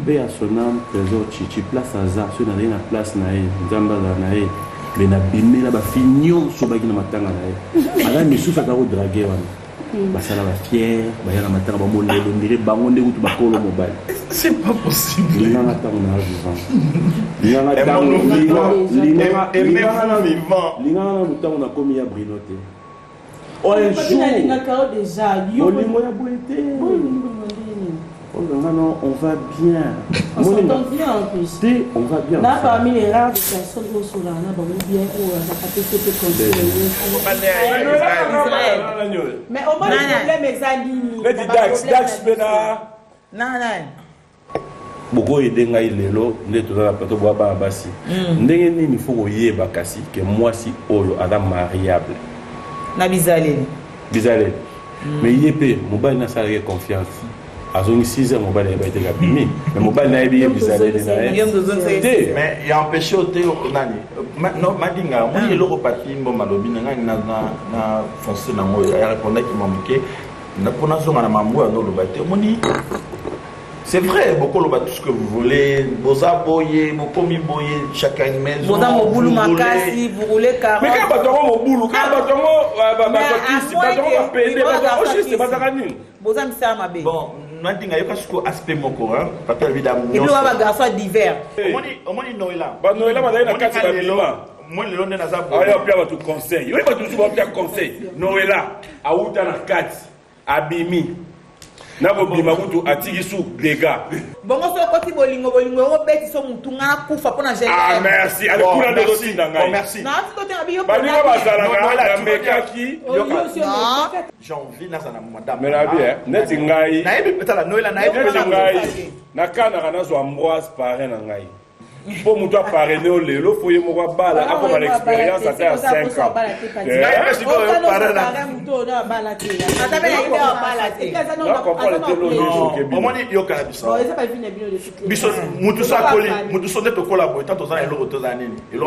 peu à son âme, trésor, tu place à ça, tu n'as rien à place, Zamba, mais na bimé là, fignon, sur la matanga. Alors, mais sous ça, tu as dragué. Basala va fier, bayana matanga ba monde le ndire bangonde utu bakolo mobile. C'est pas possible. Lina ngata na vivant. Lina ngata vivant. Lina ngata mutango na komi ya brinote. Oh un jour. Déjà, yo ya boité. On va bien. On s'entend bien en plus. On va bien. Là, parmi les rares personnes qui sont là, on va bien où on va participer conseiller. Mais au moins, le problème est ça. Dax Bena. Non. Boko edenga ilelo ndeto na plateau boa ba basi. Ndenge nini faut koyeba kasi que moi si oyo ada mariable. Na bizalé. Bizalé. Mais yepé mobile na salarié confiance. Azongi 6 ans mobile n'a pas été gabimé mais mobile n'a pas bizarre mais il a empêché au thé nani non madinga moi il est parti bon malobi na foncé na moi il répondait qu'il m'a manqué na pona zonga na mambo no lo baté moni c'est vrai beaucoup lo tout ce que vous voulez boza boye bokomi boye chacun mais boza mobulu makasi vous roulez car mais quand batongo mobulu quand batongo batongo pende batongo juste batakani boza misa mabe bon Mandinga yoka suko aspect moko hein papa évidemment et puis on va garçon divers omoni Noëlla ba Noëlla badai na kati ba bima moi le londe na za bo ayo pia ba tu conseil yo ba tu ba pia conseil Noëlla auta na kati abimi na ko bima kutu atiki su dega bongo so koti bolingo o beti so mutu nga kufa pona gel ah merci ale kula de aussi na ngai merci na to te abi yo ba ni ba sala na mekaki janvier na sana madame mais la bien net ngai na yebi petala Noëlla na yebi ngai na kana kana zo Ambroise parrain na ngai pour mutu parrainer au lelo foye moko bala ako ba l'expérience à 5 ans merci pour parrain na mutu na bala te ata be ide o bala te na comprendre te lo jour ke bi omoni yo ka biso bon ça pas fini bien de tout biso mutu sa koli mutu so neto collabo tant za elo to za nini elo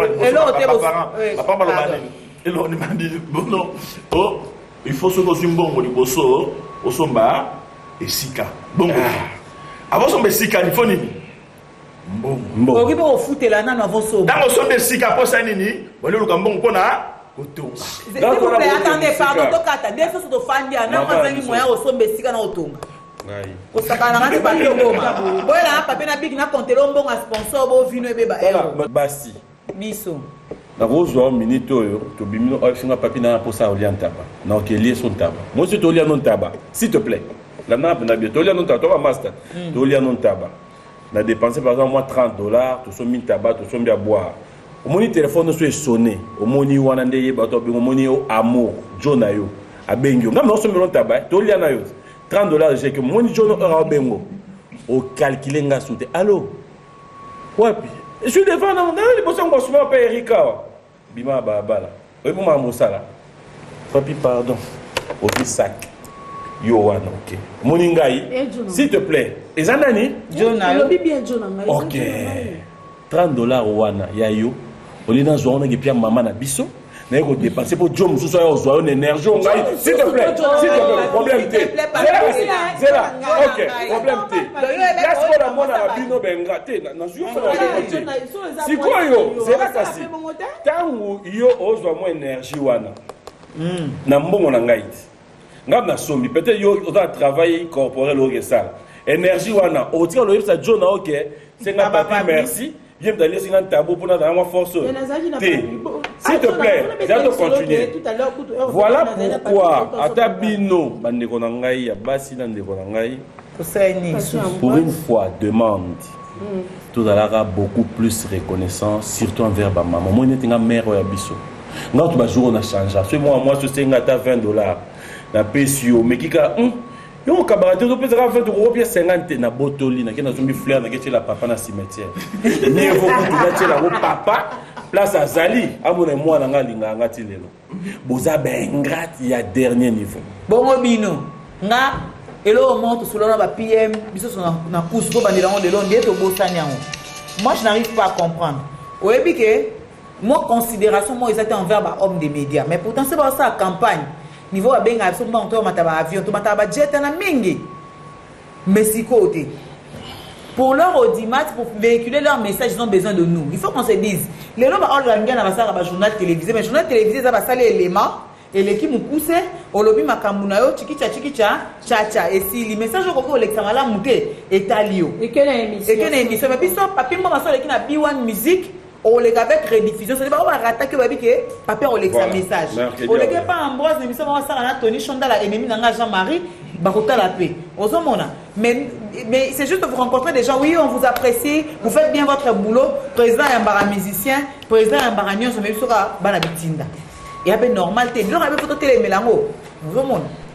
papa baloba nini elo ni mandi bono oh il faut se poser mbongo liboso osomba esika bongo avant somba esika il faut nini mbongo okipe ofutela nano avant somba dans somba esika po sa nini bole luka mbongo pona kotonga s'il vous plaît attendez pardon tokata des choses de fandia na mazangi moya osomba esika na otonga ngai kosakana ngati ba ngoma boyela na papier na big na kontelo mbongo sponsor bo vino ebeba basi biso na rozo minute oyo to bimino ofinga papier na posa oliantaba na okelie son taba moi c'est to olianon taba s'il te plaît la na bien to olianon taba to ba master to olianon taba na dépenser par exemple moi $30 to so min taba to so mbia boire au moni téléphone so sonné au moni wana ndeye ba to bingo moni o amour jona yo abengyo ngam no so mbelon taba to oliana yo $30 j'ai que moni jona o bengo o calculer nga soute allô wapi je suis devant na les bossons ko souvent pa Erika bima bala oui pour ma mosala papi pardon au sac yo wana ok moningai s'il te plaît ezanani Jonah lobi bien Jonah ok $30 wana ya yo olina zo na ngepia mama na biso na ko dépenser pour Dieu mususu ya zo une énergie ngai s'il te plaît problème té zela ok problème té laisse moi la mona la bino benga té na zo fa si quoi yo zela kasi tangu yo ozo mo énergie wana na mbongo na ngai ngam na sombi peut-être yo on a travaillé corporel au resal énergie wana o tika lo yebisa John OK c'est nga papi merci viens d'aller sur un tabou pour dans ma force s'il te plaît j'ai continuer voilà pourquoi atabino bandeko na ngai ya basi na ndeko na ngai pour une fois demande tout à l'heure beaucoup plus reconnaissant surtout envers ma maman moi n'était nga mère ya biso nga tout ba jour on a changé c'est moi c'est ngata $20 na pesio mais kika yo kabarate to pesa ka 20 euros pièce 50 na botoli na kena zombi fleur na ketela papa na cimetière ni faut que tu vas la papa place à Zali, à mon moi, n'a linga ngati lelo. Boza ben ingrat, il y a dernier niveau. Bon bino, nga elo monte sous la PM, biso na course ko bandela on de l'on dit au bosania. Moi je n'arrive pas à comprendre. Ouais biké, moi considération moi ils étaient envers ba homme des médias, mais pourtant c'est pas ça la campagne. Niveau a benga absolument on mataba avion, to mataba jet na mingi. Mais si côté pour leur audimat, pour véhiculer leur message, ils ont besoin de nous. Il faut qu'on se dise. Les gens ont un journal télévisé, mais le journal télévisé, ça va saler les éléments. Et l'équipe nous pousse, au lobby Makamunayo, chikicha, cha, et si les messages au l'examala mouté, et talio. Et quelle émission? Et quelle émission? Mais puis, papier, moi, ma soeur, qui n'a B1 musique, on les avec rediffusion. Ça veut dire qu'on va rattaquer le papier, on l'exa message. On les pas Ambroise, l'émission, on va faire un Tony Chanda, la ennemi d'Anga Jean-Marie. La paix. Mais c'est juste que vous rencontrez des gens, oui, on vous apprécie, vous faites bien votre boulot. Président est un bar musicien, président est un baragnon, c'est même sur la bitinda. Et après, normal, tu es là, avec votre télé, mais là,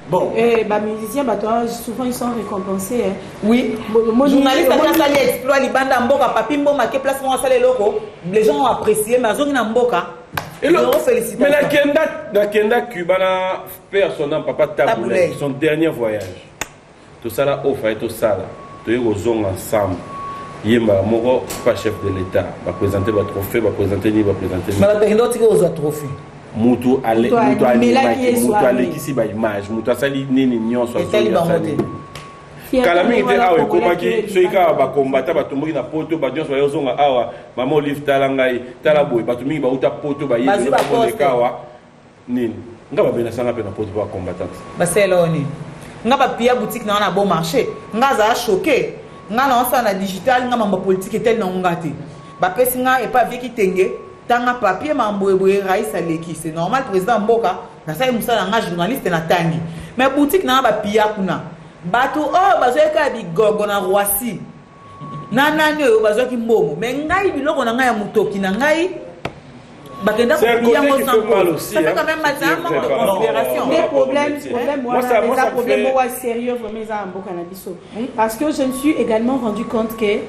bon. Et les musiciens, souvent ils sont récompensés. Hein. Oui. Journaliste, quand ça exploit les bandes en boca, papi mboma, qui place moi ça les locaux, les gens ont apprécié, mais ils ont mboka. Mais la Kenda Cubana personne papa Taboulay, son dernier voyage. Tout ça là offre et tout ça là. Tous les gens ensemble. Yemba Moro pas chef de l'État, va présenter votre trophée, va présenter ni va présenter. Mais la période tu as trophée. Mutu ale qui si ba image, mutu asali nini nyonso asali. Kalami était awa komaki soika ba combattre ba tomboki na poto ba nyonso yo zonga awa mama Olive talangai tala boy ba tomingi ba uta poto ba yezi ba bonekawa nini nga ba bena sanga pe na poto ba combattant ba seloni nga ba pia boutique na bon marché nga za choqué nga na onsa na digital nga mamba politique tel na ngati ba pesi nga e pa vie ki tenge tanga papier mamboeboye raisa leki c'est normal président mboka na sa musala nga journaliste na tangi mais boutique na ba pia kuna bato oh bazoeka bigogo na Roissy nanani oyo bazoki mbongo mais ngai biloko na ngai ya mutoki na ngai bakenda ko yango sango ça fait quand même matin manque de considération des problèmes moi problème moi sérieux vraiment ça mboka na biso parce que je me suis également rendu compte que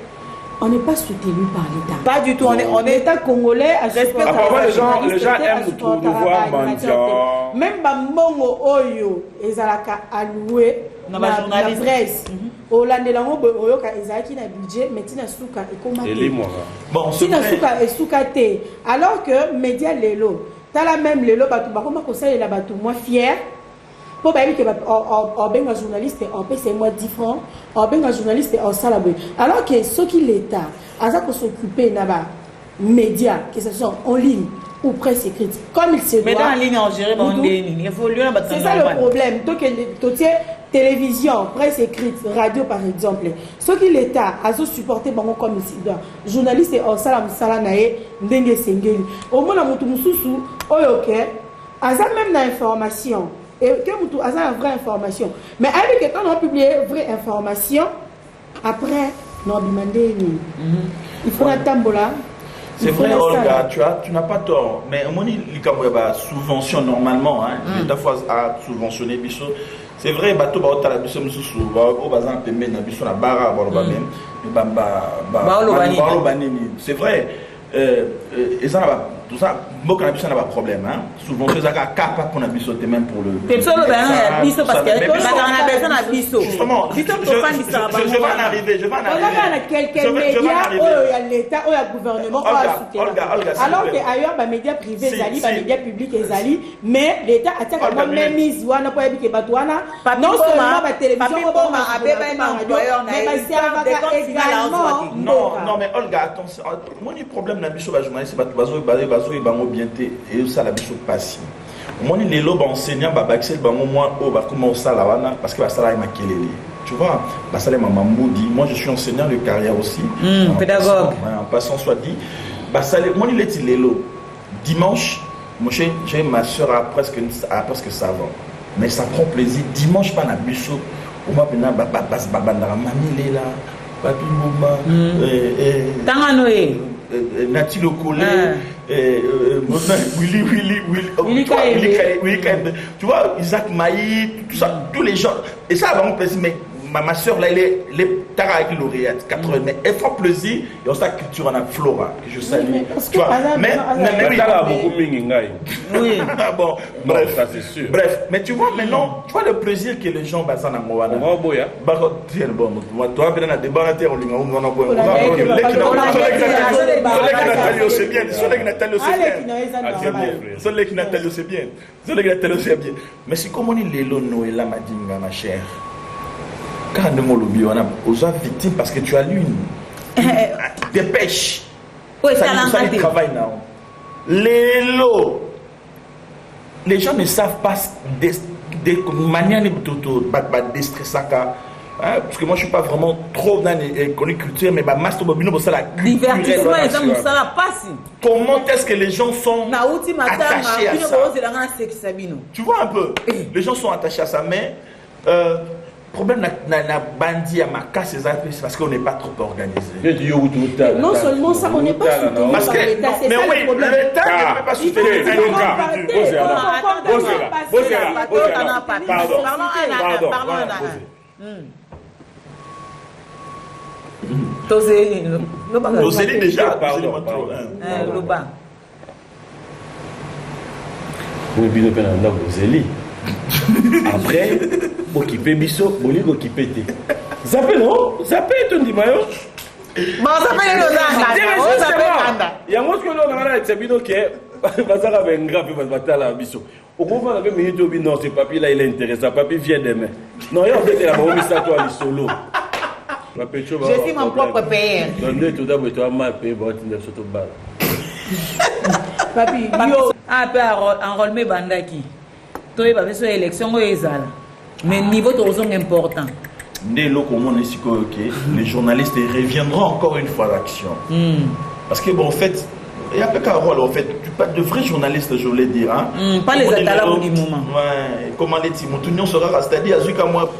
on n'est pas soutenu par l'État. Pas du tout. On est État congolais à les gens aiment nous voir mendiant. Même Bambongo Oyo, Ezalaka alloué na presse. Olandelango Oyoka Ezalaki na budget, mais Tina Souka et comment bon, Tina Souka et Soukate. Alors que média Lelo, t'as la même Lelo, Batouba, comment conseil la Batou, moi fier. Pour que un journaliste en paie c'est moins 10 francs, un journaliste en salabé. Alors que ce qui l'État a ça pour s'occuper là-bas, médias, que ce soit en ligne ou presse écrite, comme il se doit. Mais en ligne, en géré, il faut lui c'est ça le problème. Donc, télévision, presse écrite, radio par exemple. Ce qui l'État a supporté comme il se doit. Journaliste en salam salanae, ndenge sengeli. Au moins, la moutou moussou, oyoke, a ça même l'information. Et que vous avez une vraie information. Mais avec quand on a publié une vraie information, après, on a demandé. Il faut un tambola. C'est vrai, Olga, tu n'as pas tort. Mais on dit que subvention normalement, l'État a subventionné Bisso. C'est vrai, bateau ba la Bisso mususu, au bazan pembe na Bisso na bara c'est vrai. Et ça tout ça, moi quand on a pas problème, souvent c'est ça capable qu'on a biso même pour le. Parce que on a besoin de biso. Justement, je vais en arriver. Quelques médias, il y a l'État, il y a le gouvernement, alors que ailleurs, les médias privés, les médias publics, mais l'État a tellement même mise, non seulement la télévision, mais également. Non, mais Olga, attention, moi le problème dans biso journaliste, c'est bango bien et ça la biso passe moi les lobes enseignants baxel bango moi au ba comment ça la wana parce que ba sala makelele tu vois ba sala mamamboudi moi je suis enseignant de carrière aussi pédagogue en passant soit dit ba sala moi les lobes dimanche moi j'ai ma soeur à presque savant mais ça prend plaisir dimanche pas na biso au moi pena ba bandara mamile là papi bomba tanganoé Nati le collé, Willy, tu vois, Isaac Maï, tout ça, tous les gens, et ça va me plaisir, mais ma soeur là, elle est Tara lauréate, 80, mais elle fait plaisir, et on sa culture en a Flora, que je salue. Tu vois, mais oui, bon, bref, ça c'est sûr. Bref, mais tu vois maintenant, tu vois le plaisir que les gens basent en Moana. On va boya. Tiens, bon, toi, on a des barratés, on a c'est bien. Mais c'est comme on dit Lélo Noëlla Madinga, ma chère. Quand on a aux victimes parce que tu as lu une dépêche. Oui, ça travaille là. Lélo. Les gens ne savent pas de manière de déstresser. Parce que moi je suis pas vraiment trop dans les cultures, mais master bobino ça la divertissement ça passe. Comment est-ce que les gens sont attachés à ça? Tu vois un peu, les gens sont attachés à ça, mais problème na bandi à ma casse c'est parce qu'on n'est pas trop organisé. Non seulement ça, on n'est pas soutenu parce par l'État, c'est ça le problème. L'État ne peut pas soutenir Toseli déjà, pardon. Après, occupé biso, boli occupé té. Zappé non? Zappé ton dimayo. Bon, ça fait le il y a moi que l'on a dit sabino que bazara benga pe batala biso. Au moment avec minute obi non, ce papier là il est intéressant, papier vient demain. Non, il y a peut-être la bonne ça toi solo. Je suis mon propre père. Donne tout d'abord toi mal payé bon tu ne surtout bal. Papi, yo un peu enrôlement bandaki. Toi il va faire élection ezala. Mais niveau toujours important. Les journalistes reviendront encore une fois à l'action. Parce que bon, en fait, il n'y a pas qu'un rôle, en fait, de vrais journalistes, je voulais dire. Hein. Pas les atalabs du moment. Ouais, comment les dit, mon tout sera, c'est-à-dire, à moi,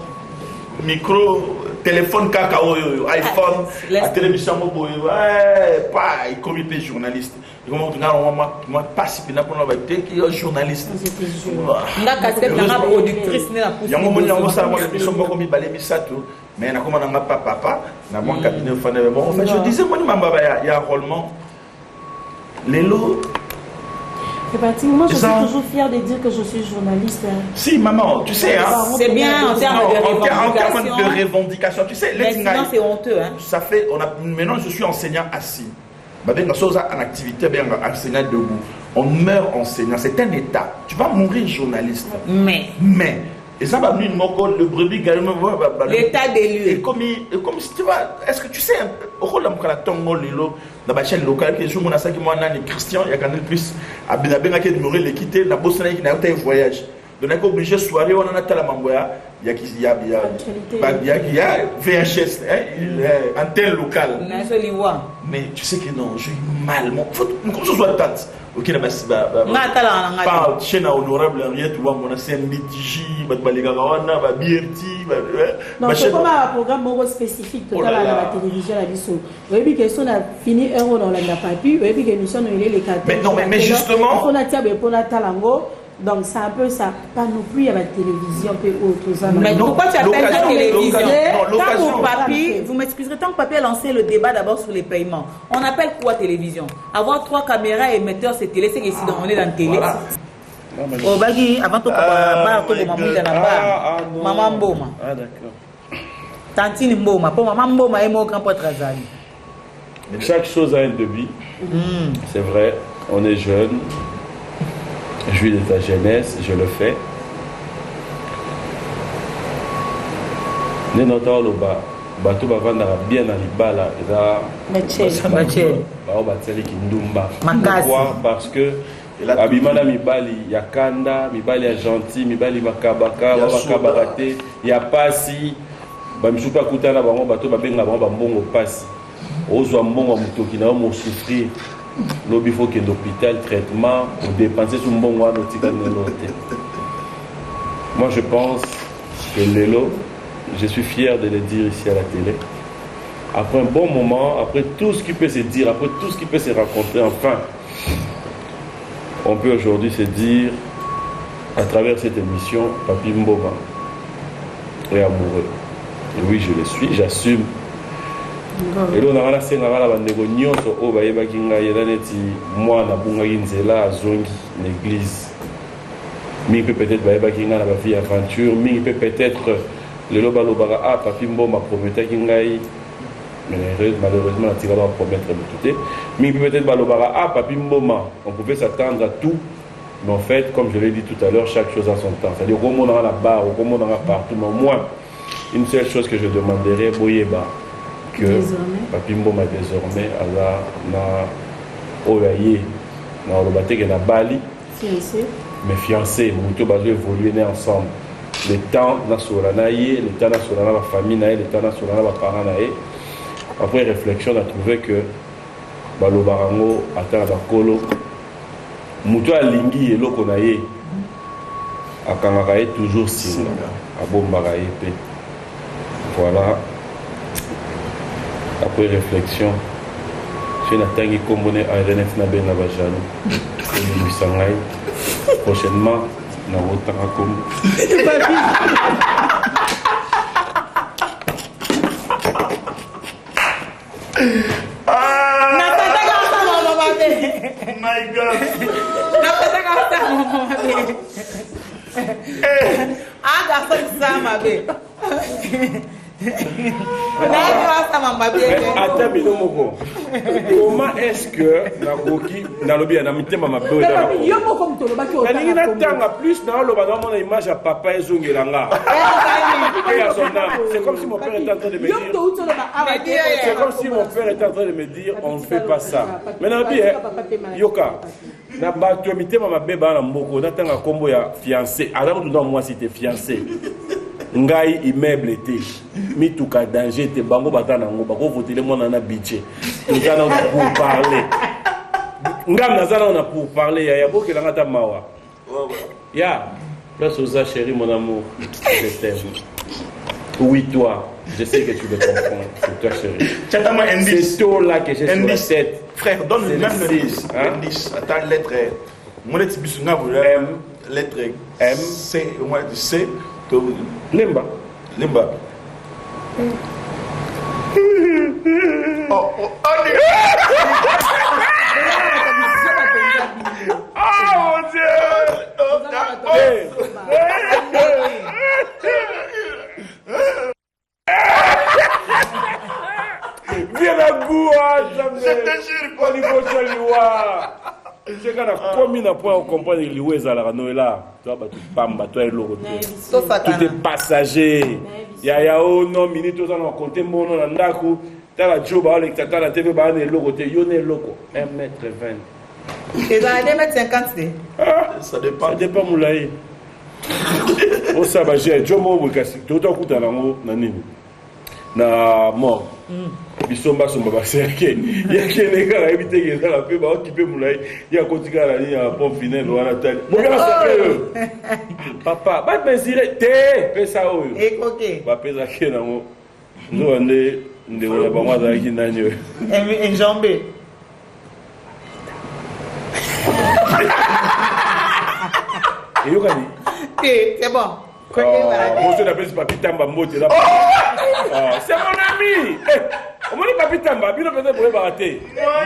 micro, téléphone, cacao, iPhone, la télévision, ouais, pas, il commet des journalistes. Comment on pas si bien pour nous qui est journaliste. La casquette la productrice n'est la pousse. Il y a un moment où ça moi ils sont beaucoup mis balé ça tout mais na comment na papa na mon cabinet fan bon en fait je disais moi maman il y a un enrôlement Lélo. Moi je suis toujours fière de dire que je suis journaliste. Si maman, tu sais hein. C'est bien en termes de revendication, tu sais les c'est honteux hein. Ça fait maintenant je suis enseignant assis. En activité, enseignant debout. On meurt enseignant, c'est un état. Tu vas mourir journaliste. Mais. Et ça va venir le brebis également. L'état d'élu. Et comme si tu vas. Est-ce que tu sais, au rôle de dans la chaîne locale, que je me suis dit, Christian, il y a quand même plus. À Benabenga qui est de l'équité, la bosse qui n'a pas un voyage. Donc, on est obligé de soirée, on en a tellement mamboya. Il y a VHS, antenne locale. Mais tu sais que non, j'ai eu mal. Comme ça soit tante. Ok, pas chaîne honorable, rien, tu vois, mon ancien BTJ, Baligarawana, BRT. Non, c'est comme un programme spécifique total à la télévision à l'issue. Vous avez vu que on a fini un rôle dans la papier, vous avez vu que l'émission nous est les 4. Mais non, mais justement. On a tiré pour la talango. Donc c'est un peu ça, pas non plus à la télévision que autres. Mais pourquoi tu appelles ça télévision? Tant que papier, vous m'excuserez, tant que papier a lancé le débat d'abord sur les paiements, on appelle quoi télévision? Avoir 3 caméras et émetteurs c'est télé, c'est que si on est dans la télé. Oh bagi, avant tout maman Mboma. Ah d'accord. Tantine Mboma, pour maman Mboma et mon grand pote Razali. Chaque chose a un début. C'est vrai, on est jeune. Jouis de ta jeunesse, je le fais. Nous notons le bas. Bateau va vendre bien à l'ibala. Pourquoi? Parce que Abimana Mibali, il y a Kanda, Mibali est gentil, Mibali Makabaka, Makabarate, il y a Passi. Je ne pas écouter la bateau, il y a bon Passi. Ozo Mbongo Mutoki, na mo souffrir. Il faut qu'il y ait l'hôpital, traitement, pour dépenser sur un bon mois. Moi, je pense que Lélo, je suis fier de le dire ici à la télé. Après un bon moment, après tout ce qui peut se dire, après tout ce qui peut se raconter, enfin, on peut aujourd'hui se dire, à travers cette émission, Papi Mboma est amoureux. Et oui, je le suis, j'assume. Et là, on a lancé moi, l'église. Mais peut-être na vie aventure, mais peut-être le lobalobara ah papi mboma promettait kingai mais malheureusement la tigala va promettre de tout. Mais peut-être balobara ah papi mboma, on pouvait s'attendre à tout. Mais en fait, comme je l'ai dit tout à l'heure, chaque chose a son temps. C'est-à-dire au moment on a la barre, au moment on a partout, mais moi une seule chose que je demanderais boyeba que papi mboma désormais ala na oyaye na olobateke na bali mes fiancés, nous avons évolué ensemble. Le temps national, le temps national, la famille, le temps national, les parents. Après réflexion, on a trouvé que Balo Barango, Atara Bakolo, Moutou Alingi et Lokonaye, Akangaraye toujours signe, Abombaraye. Voilà. Après réflexion, je n'ai pas combiné à Renef Nabe Nabajano, et Sangaï. Prochainement, na wotaka comme My God. Comment est-ce que Nagoki Nalobi a mis ma plus dans mon image à papa et Zungelanga. C'est comme si mon père était en train de me dire. C'est comme si mon père était en train de me dire on ne fait pas ça. Maintenant, Yoka. Na ba tu mité ma beba na mboko na tanga kombo ya fiancé. Alors nous moi si t'es fiancé. Ngai immeuble était mi tout cas danger te bango batana ngo bako voter moi na budget. Nous allons pour parler. Ngam nazala on a pour parler ya boke la ngata mawa. Ya, place aux chérie mon amour. Je t'aime. Oui toi, je sais que tu le comprends. C'est toi chérie. C'est toi là que j'ai sur la tête. Frère, donne le même indice. Attends, lettre mon lettre bisunga M, lettre M, C, au moins C, Lemba. Lemba. Oh, mon Dieu! Viens la goua, jamais. Je te jure, quoi, il faut que tu vois. Je sais combien de points on comprend les loués à la Noëlla. Toi, tu pamba, toi, l'eau. Tout est passager. Yaya, oh non, minute, on va compter mon nom, Nandaku. T'as la job, t'as la TV, t'as le logo, t'es yoné logo. 1m20. Et dans 2m50, ça dépend. Ça dépend, Moulaï. On sait, j'ai Jomo, tout à coup, t'as nanini. Na mort. Bisomba somba baseke. Yake neka la éviter que ça la peut ba occuper Moulaï. Il y a continuer la ligne à pompe finale ou à la tête. Mon gars, papa, ba mesurer té, pesa oyo. Et OK. Ba pesa ke na mo. Nous on est on ba moi za ki nanyo. Un jambé. Et yo kani? C'est bon. Monsieur l'appelle Papi Tamba Mbote là. C'est mon ami. On m'a dit Papi Tamba, bien peut-être pour barater.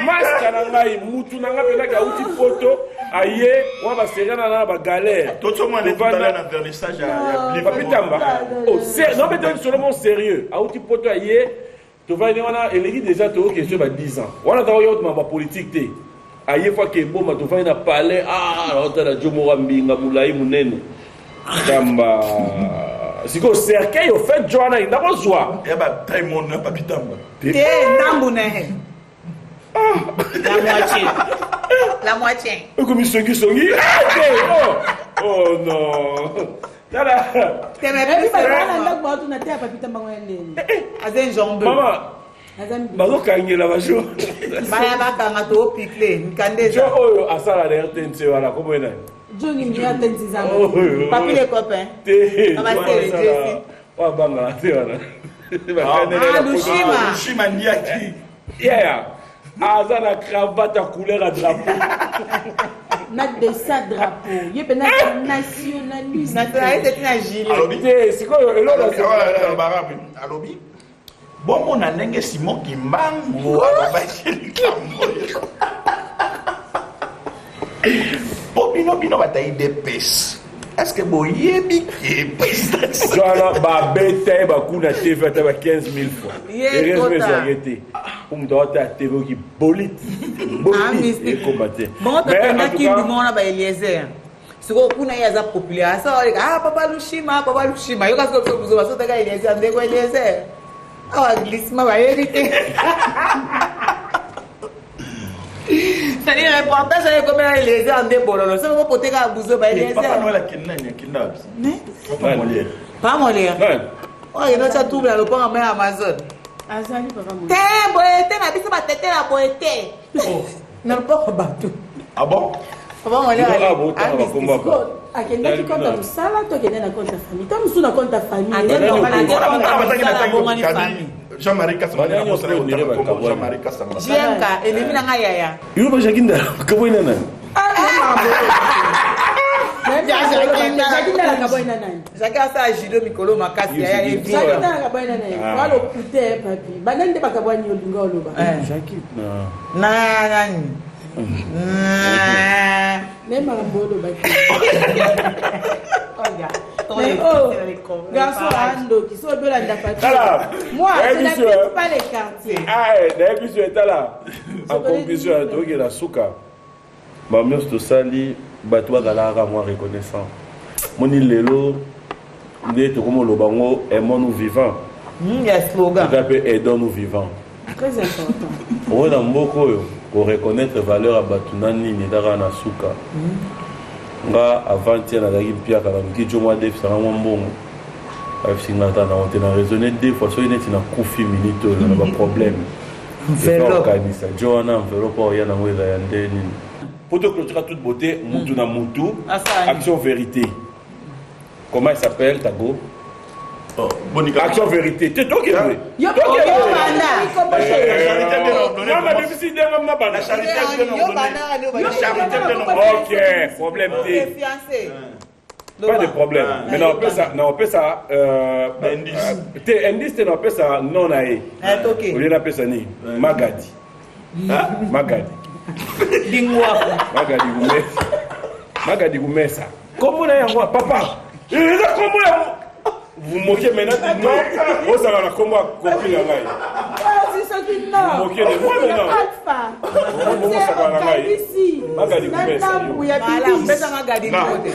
Masque na ngai, mutu na nga pena ka uti photo, aye, on va serrer na ba galère. Tout le monde est dans le vernissage à Papi Tamba. Oh, non mais t'es seulement sérieux. A uti photo aye, tu vas aller on a élégit déjà to question ba 10 ans. On a dans autre ma politique té. Aye fois que bon ma tu vas na palais, alors t'as la Jomo Rambinga Moulaï Munene. Tamba. Si vous cercueil au fait, Joanna, il n'a pas besoin. Eh bien, Taïmon n'a pas Tamba. T'es Nambouné. La moitié. Comme ils sont qui oh non. T'es même plus jambes. Maman. Maman, quand il y a la vache. Oh, à ça, la dernière, c'est voilà, comment il est. Johnny Mia Tenzizan. Papi les copains. Oh, banga, c'est voilà. Lushima Niaki. Yeah. Azana cravate à couleur à drapeau. na dessin drapeau. Il y a un nationaliste. Nationaliste, c'est un gilet. C'est quoi le alobi bon mon ndenge Simon Kimbangu bino bataille d'épaisse. Est-ce que vous yebi Joana babete bakuna TV ata 15 000 fois. Et reste arrêté. Pour me donner ta TV qui bolite. Bolite combattre. Bon t'as qui du monde ba Eliezer. Si vous kuna yaza populaire ça papa Lushima yo kasko vous va sauter ga Eliezer ndeko Eliezer. Ah glissement va hériter. C'est-à-dire reportage avec combien Eliezer en débololo. Ça va poter ga bouzo ba Eliezer. Papa Noël kinna Papa Molière. Pas Molière. Oh, il y a tout le pont en Amazon. Azali papa mon. T'es boété na biso ba tete la boété. Oh, n'a pas bateau. Ah bon? Papa Molière. Ah, quelqu'un qui compte à ça là, toi qui est dans compte ta famille. Toi nous dans compte ta famille. Jean-Marie Kassama Jean-Marie Kassama. JMK elimina nga yaya. Yo ba jakinda kaboina na. Jaka sa judo mikolo makasi yaya evi. Jaka kaboina na. Wala okute papi. Banande bakabwani olinga oloba. Jakit na. Nani. Même un bolo baki. Garçon Ando qui sont de la moi, je n'habite pas les quartiers. Ah, d'habitude tu es là. En conclusion, tu es la souka. Ma mère te sali, batwa galara moi reconnaissant. Mon ilelo, né to comme le bango, aimons-nous vivants. Il y a slogan. Aidons-nous vivants. Très important. On a beaucoup pour reconnaître valeur à Batunani Nidara Nasuka. Nga avant-hier na dagi pia kala ngijo mwa def sa mwa mbongo. Afsi ngata na on tena raisonner deux fois so ineti na kufi minito na ba problème. Vélo kanisa Joana vélo pour ya na mweza ya ndeni. Pour te clôturer toute beauté, mutu na mutu, action vérité. Comment il s'appelle Tago? Action vérité. Tu es toi qui es vrai. Yo ok, problème pas de problème. Mais on peut ça t'es indice on appelle ça non aé. On lui appelle ça ni Magadi. Magadi. Magadi Goumessa. Comment on a papa? Il est là comment vous moquez maintenant de non. Oh, ça va la combat copine là. C'est ça qui non. Vous moquez de moi maintenant. Comment ça va la maille? Magadi Goumessa. Voilà, on fait ça Magadi côté.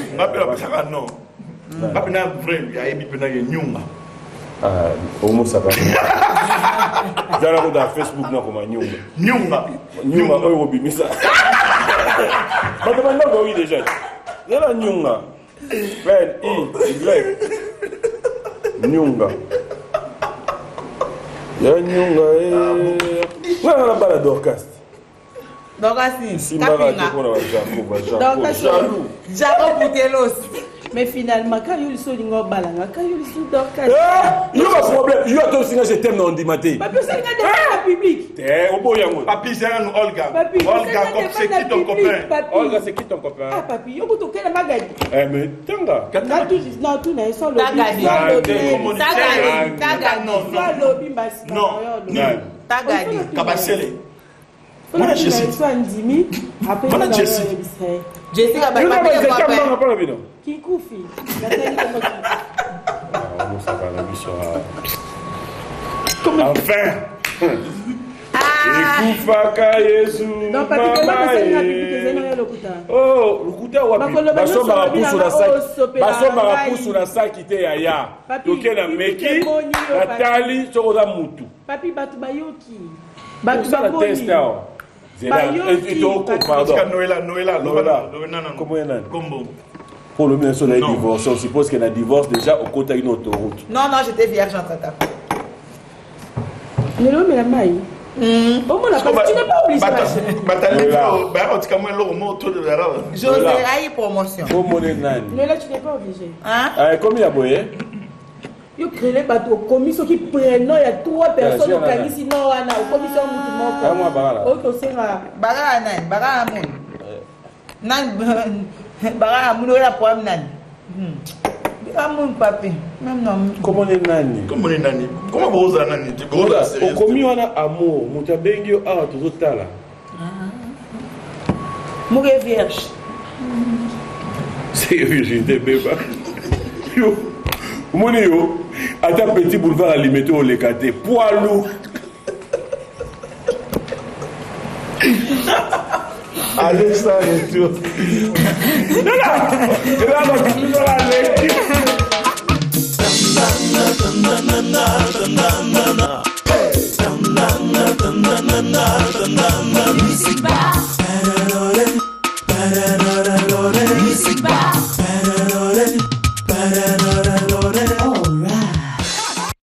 Non. Pas bien vrai, il y a ébi pena nyunga. Ah, comment ça va? Zala ko da Facebook na ko ma nyunga. Nyunga oyo bimisa. Ba de maintenant go oui déjà. Zala nyunga. Ben, Y. Nyunga. Ya nyunga Voilà la balade d'orchestre. Dorcas. Jacob Boutelos. Mais finalement, quand il y a des balanga, quand il y a des Dorcas. Il y a un problème. Il y a aussi un thème dans le matin. Papi, c'est un débat public. Papi, c'est un Olga. Olga, c'est qui ton copain? Olga, c'est qui ton copain? Ah, papi, il y a beaucoup de Magadi. Eh, mais Tanga. Non, tout n'est pas le non. Tagadi. Kabasele. Voilà, je suis Andimi. Après, Jessica, qui koufi. Enfin. Ekufaka Yesu. Donc, papi, comment ça n'a plus oh, Lokuta wapi? Baso marapusu na sac. Baso marapusu na sac ite yaya. Toke na meki. Natali sokoza mutu. Papi batu bayoki. Batu baboni. Pardon. Noëlla. Comment il y a? Pour le bien, on a divorcé. On suppose qu'elle a divorcé déjà au côté d'une autoroute. Non, j'étais vierge en train de mais la maille. Tu n'es pas obligé. José Aïe promotion. Mais là, tu n'es pas obligé. Combien il y a boyé? Il y a créé les bateaux commission qui prennent. Il y a 3 personnes au Cali, sinon on a une commission. nan bara amuno ya problème nan amun papi même non comment les nani comment vous en nani tu peux la série comme on a amour mutabengi a tout tala mourir vierge c'est virginité bébé yo moni yo ata petit boulevard alimité au lekate poids lourd allez ça et tout Music bar.